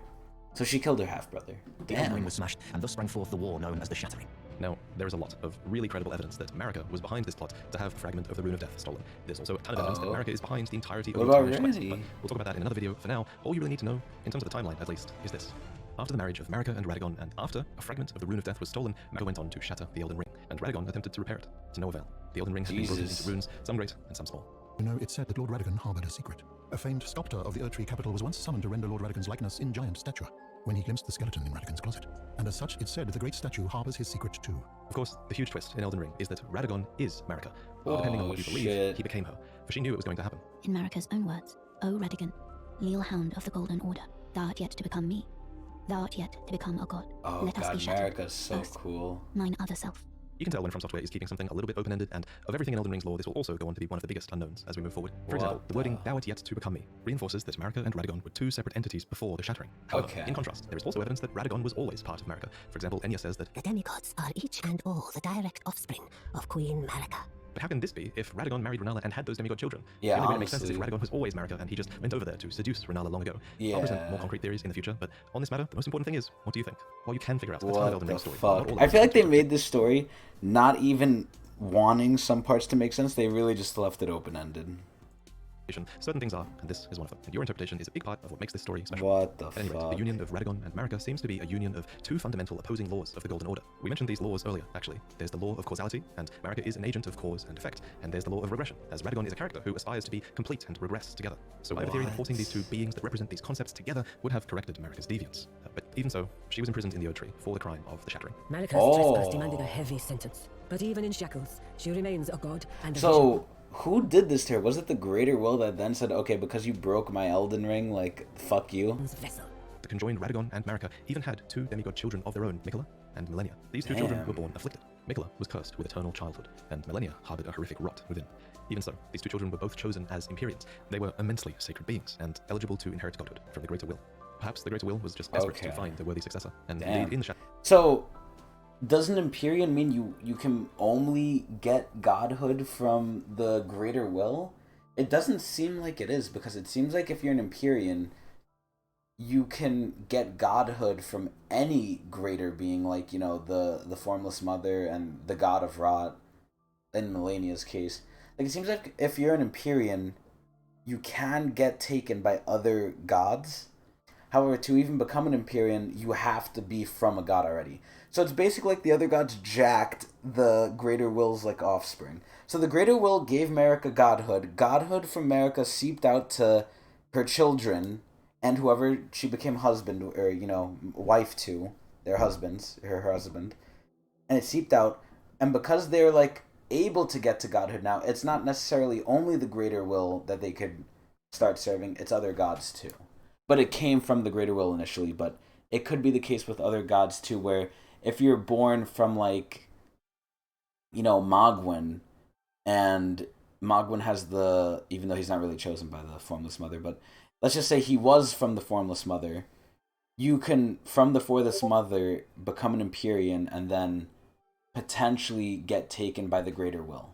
A: So she killed her half-brother.
C: the Elden Ring
A: Damn.
C: was smashed, and thus sprang forth the war known as the Shattering.
F: Now, there is a lot of really credible evidence that Marika was behind this plot to have a fragment of the Rune of Death stolen. There's also a ton of evidence that Marika is behind the entirety of
A: What
F: the
A: about
F: Tarnished quest,
A: Randy?
F: but we'll talk about that in another video. For now, all you really need to know, in terms of the timeline at least, is this. After the marriage of Marika and Radagon, and after a fragment of the Rune of Death was stolen, Marika went on to shatter the Elden Ring, and Radagon attempted to repair it, to no avail. The Elden Ring had been broken into runes, some great and some small.
H: You know, it's said that Lord Radagon harbored a secret. A famed sculptor of the Erdtree capital was once summoned to render Lord Radagon's likeness in giant stature, when he glimpsed the skeleton in Radagon's closet. And as such, it's said the great statue harbors his secret too.
F: Of course, the huge twist in Elden Ring is that Radagon is Marika, or depending on what you believe, he became her, for she knew it was going to happen.
D: In Marika's own words, O Radagon, leal hound of the Golden Order, thou art yet to become me. Thou art yet to become a god.
A: Oh
D: Let us
A: god,
D: be shattered.
A: Marika's so
D: Us,
A: cool.
D: mine other self.
F: You can tell when From Software is keeping something a little bit open-ended, and of everything in Elden Ring's lore, this will also go on to be one of the biggest unknowns as we move forward. For example, the wording, thou art yet to become me, reinforces that Marika and Radagon were two separate entities before the Shattering. However, in contrast, there is also evidence that Radagon was always part of Marika. For example, Enya says that
E: The demigods are each and all the direct offspring of Queen Marika.
F: But how can this be if Radagon married Renala and had those demigod children?
A: Yeah,
F: the only way it makes sense is if
A: honestly.
F: Radagon was always Marika and he just went over there to seduce Renala long ago.
A: Yeah.
F: I'll present more concrete theories in the future, but on this matter, the most important thing is, what do you think? Well, you can figure out a ton of
A: What
F: Elden
A: the
F: Ring story.
A: fuck?
F: Not all of
A: I
F: it.
A: feel like they made this story not even wanting some parts to make sense. They really just left it open-ended.
F: Certain things are, and this is one of them. And your interpretation is a big part of what makes this story special.
A: What the
F: At any rate,
A: fuck?
F: the union of Radagon and Marika seems to be a union of two fundamental opposing laws of the Golden Order. We mentioned these laws earlier, actually. There's the law of causality, and Marika is an agent of cause and effect. And there's the law of regression, as Radagon is a character who aspires to be complete and regress together. So I have a theory that forcing these two beings that represent these concepts together would have corrected Marika's deviance. But even so, she was imprisoned in the Erdtree for the crime of the Shattering.
I: Marika's trespass demanded a heavy sentence, but even in shackles, she remains a god and a
A: So, who did this to her? Was it the Greater Will that then said, okay, because you broke my Elden Ring, like, fuck you?
I: vessel.
F: The conjoined Radagon and Marika even had two demigod children of their own, Mikola and Millennia. These two children were born afflicted. Mikola was cursed with eternal childhood, and Millennia harbored a horrific rot within. Even so, these two children were both chosen as Empyreans. They were immensely sacred beings, and eligible to inherit godhood from the Greater Will. Perhaps the Greater Will was just desperate to find a worthy successor, and indeed in the Shattering.
A: So, doesn't Empyrean mean you can only get godhood from the Greater Will? It doesn't seem like it is, because it seems like if you're an Empyrean, you can get godhood from any greater being, like, you know, the Formless Mother and the God of Rot, in Millennia's case. Like, it seems like if you're an Empyrean, you can get taken by other gods. However, to even become an Empyrean, you have to be from a god already. So it's basically like the other gods jacked the Greater Will's, like, offspring. So the Greater Will gave Marika godhood. Godhood from Marika seeped out to her children and whoever she became husband or, you know, wife to, their husbands, her husband. And it seeped out. And because they're, like, able to get to godhood now, it's not necessarily only the Greater Will that they could start serving, it's other gods too. But it came from the Greater Will initially, but it could be the case with other gods too, where if you're born from, like, you know, Mogwyn, and Mogwyn has the, even though he's not really chosen by the Formless Mother, but let's just say he was from the Formless Mother, you can, from the Formless Mother, become an Empyrean and then potentially get taken by the Greater Will.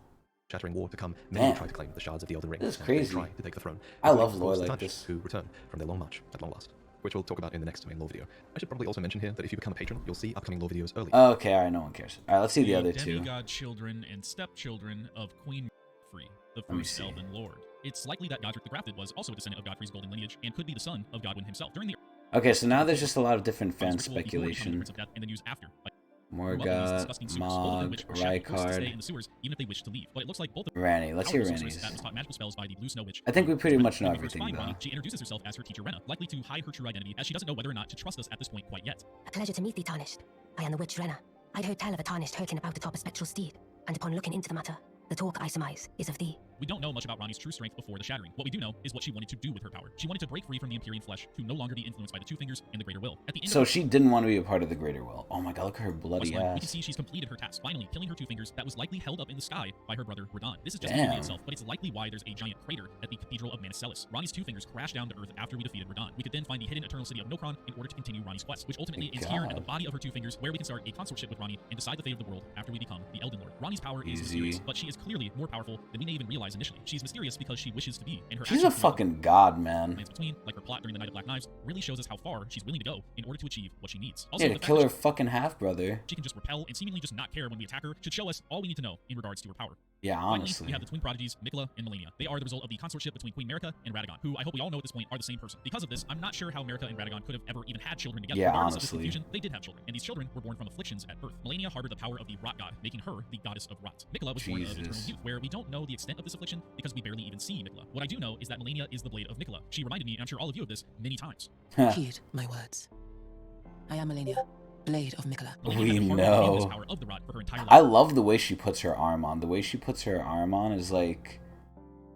F: Shattering war to come, many try to claim the shards of the Elden Ring.
A: This is
F: and
A: crazy.
F: They try to take the throne.
A: I love
F: Including,
A: lore
F: of course,
A: like
F: the
A: this.
F: Tarnished, who return from their long march at long last, which we'll talk about in the next main lore video. I should probably also mention here that if you become a patron, you'll see upcoming lore videos early.
A: Okay, alright, no one cares. Alright, let's see the other two.
J: Demigod children and stepchildren of Queen Free, the
A: me
J: first
A: see.
J: Elven Lord. It's likely that Godric the Grafted was also a descendant of Godfrey's golden lineage and could be the son of Godwyn himself. During the
A: Okay, so now there's just a lot of different fan
J: ritual before becoming the
A: speculation.
J: Prince of Death and then used after. Like,
A: Morga,
J: disgusting sewers, both of
A: Mog,
J: which were shackled, forced to stay in
A: Rykard,
J: the sewers, even if they wished to leave. But it looks like both of
A: Ranny. Let's hear
J: powerful sorceress
A: Ranny's.
J: that was taught magical spells by the Blue Snow Witch.
A: I think we pretty much know
J: When we first
A: everything,
J: find Ronnie,
A: though.
J: she introduces herself as her teacher Renna, likely to hide her true identity, as she doesn't know whether or not to trust us at this point quite yet.
E: A pleasure to meet thee, Tarnished. I am the witch Renna. I'd heard tell of a Tarnished hurtling about atop a spectral steed, and upon looking into the matter, the talk I surmise is of thee.
J: We don't know much about Ronnie's true strength before the Shattering. What we do know is what she wanted to do with her power. She wanted to break free from the Empyrean flesh, to no longer be influenced by the Two Fingers and the Greater Will. At the end
A: So
J: of
A: she didn't want to be a part of the Greater Will. Oh my god, look at her bloody
J: we can
A: ass.
J: see she's completed her task, finally killing her Two Fingers that was likely held up in the sky by her brother Radon. This is just the
A: Damn.
J: theory itself, but it's likely why there's a giant crater at the Cathedral of Manicelis. Ronnie's Two Fingers crashed down to Earth after we defeated Radon. We could then find the hidden eternal city of Nokron in order to continue Ronnie's quest, which ultimately is here at the body of her Two Fingers, where we can start a consortship with Ronnie and decide the fate of the world after we become the Elden Lord. Ronnie's power is mysterious, but she is clearly more powerful than we may even realize realize initially. She's mysterious because she wishes to be, and her
A: She's a
J: actions throughout
A: fucking god, man.
J: lands between, like her plot during the Night of Black Knives, really shows us how far she's willing to go in order to achieve what she needs. Also,
A: Yeah, to
J: the fact
A: kill
J: that
A: her fucking half-brother.
J: she can just repel and seemingly just not care when we attack her should show us all we need to know in regards to her power.
A: Yeah,
J: Finally,
A: honestly.
J: we have the twin prodigies, Mikola and Malenia. They are the result of the consortship between Queen Marika and Radagon, who I hope we all know at this point are the same person. Because of this, I'm not sure how Marika and Radagon could have ever even had children together.
A: Yeah,
J: Regardless of this
A: honestly.
J: confusion, they did have children, and these children were born from afflictions at birth. Malenia harbored the power of the rot god, making her the goddess of rot. Mikola was born of eternal youth, where we don't know the extent of this affliction because we barely even see Mikola. What I do know is that Malenia is the blade of Mikola. She reminded me, and I'm sure all of you of this, many times.
K: Heed my words. I am Malenia, blade of Mikola.
A: We know. I love the way she puts her arm on. The way she puts her arm on is like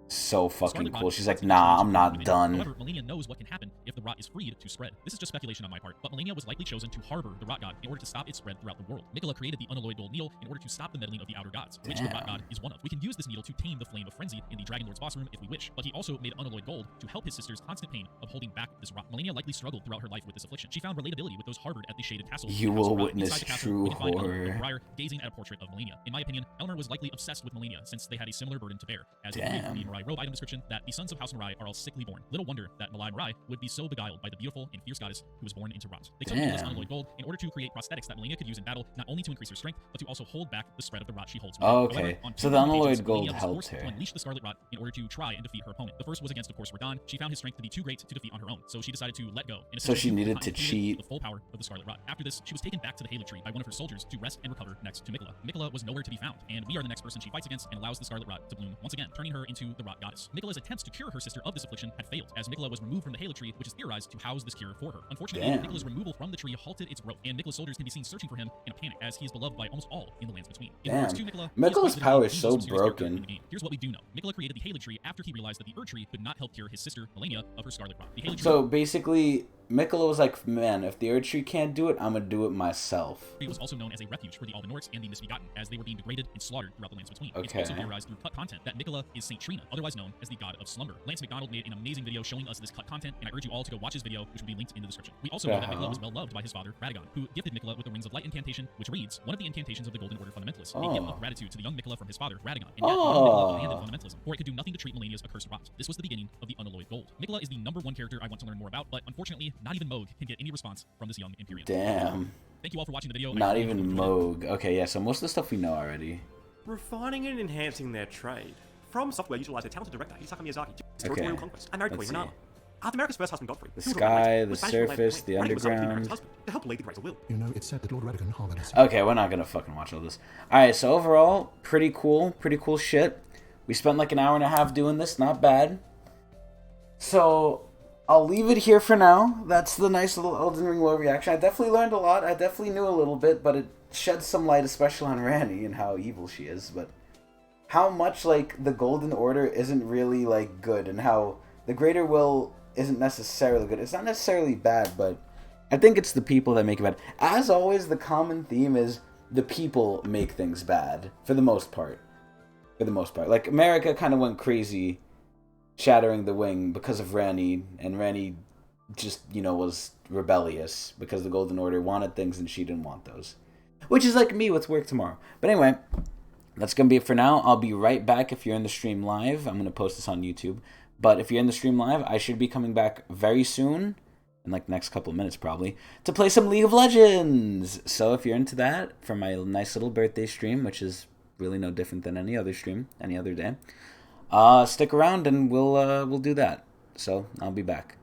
A: so fucking cool. She's like, nah, I'm not done.
J: However, Malenia knows what can happen if the rot is freed to spread. This is just speculation on my part, but Malenia was likely chosen to harbor the rot god in order to stop its spread throughout the world. Mikola created the unalloyed gold needle in order to stop the meddling of the outer gods, which the rot god is one of. We can use this needle to tame the flame of frenzy in the Dragon Lord's boss room if we wish, but he also made unalloyed gold to help his sister's constant pain of holding back this rot. Malenia likely struggled throughout her life with this affliction. She found relatability with those harbored at the shaded castle.
A: You will witness true horror.
J: Briar gazing at a portrait of Malenia. In my opinion, Elmer was likely obsessed with Malenia since they had a similar burden to bear. As we read from the Mirai robe item description, that the sons of House Mirai are all sickly born. Little wonder that Malai Mirai would be so beguiled by the beautiful and fierce goddess who was born into rot. They took Malena's unalloyed gold in order to create prosthetics that Malenia could use in battle, not only to increase her strength, but to also hold back the spread of the rot she holds.
A: Okay,
J: However,
A: so the unalloyed
J: occasions,
A: gold
J: Malenia was
A: helped
J: forced
A: her.
J: to unleash the scarlet rot in order to try and defeat her opponent. The first was against, of course, Radon. She found his strength to be too great to defeat on her own, so she decided to let go. And
A: So she needed to cheat.
J: The full power of the scarlet rot. After this, she was taken back to the Erdtree by one of her soldiers to rest and recover next to Mikola. Mikola was nowhere to be found, and we are the next person she fights against and allows the scarlet rot to bloom once again, turning her into the rot goddess. Mikola's attempts to cure her sister of this affliction had failed, as Mikola was removed from the Erdtree, which is theorized to house this cure for her. Unfortunately, Mikola's removal from the tree halted its growth, and Mikola's soldiers can be seen searching for him in a panic, as he is beloved by almost all in the lands between.
A: Mikola's power is so broken.
J: Here's what we do know. Mikola created the Erdtree after he realized that the Erdtree could not help cure his sister, Malenia, of her scarlet rot.
A: So basically, Mikola was like, man, if the Erdtree can't do it, I'm gonna do it myself.
J: It was also known as a refuge for the Albinorix and the Misbegotten, as they were being degraded and slaughtered throughout the lands between. It's also theorized through cut content that Mikola is Saint Trina, otherwise known as the god of slumber. Lance McDonald made an amazing video showing us this cut content, and I urge you all to go watch his video, which will be linked in the description. We also know that Mikola was well loved by his father, Radagon, who gifted Mikola with the Rings of Light incantation, which reads, one of the incantations of the Golden Order fundamentalists, a gift of gratitude to the young Mikola from his father, Radagon, and yet Mikola abandoned fundamentalism, for it could do nothing to treat Malenia's accursed rot. This was the beginning of the unalloyed gold. Mikola is the #1 character I want to learn more about, but unfortunately, not even Moog can get any response from this young Imperial.
A: Damn.
J: Thank you all for watching the video.
A: Not even Moog. Okay, yeah, so most of the stuff we know already.
L: Refining and enhancing their trade. From Software utilized their talented director, Hisaka Miyazaki, to territorial conquest, and married Queen Renala. After America's first husband, Godfrey,
A: the sky, the surface, the underground.
L: To help lead the greater will.
H: You know, it's said that Lord Radagon harbored a
A: Okay, we're not gonna fucking watch all this. Alright, so overall, pretty cool shit. We spent like an hour and a half doing this, not bad. So, I'll leave it here for now. That's the nice little Elden Ring lore reaction. I definitely learned a lot. I definitely knew a little bit, but it sheds some light, especially on Ranni and how evil she is. But how much, like, the Golden Order isn't really, like, good, and how the Greater Will isn't necessarily good. It's not necessarily bad, but I think it's the people that make it bad. As always, the common theme is the people make things bad, for the most part. Like, America kind of went crazy shattering the wing because of Ranni, and Ranni just, you know, was rebellious because the Golden Order wanted things and she didn't want those. Which is like me with work tomorrow. But anyway, that's going to be it for now. I'll be right back if you're in the stream live. I'm going to post this on YouTube. But if you're in the stream live, I should be coming back very soon, in like the next couple of minutes probably, to play some League of Legends. So if you're into that, for my nice little birthday stream, which is really no different than any other stream, any other day, stick around and we'll do that. So I'll be back.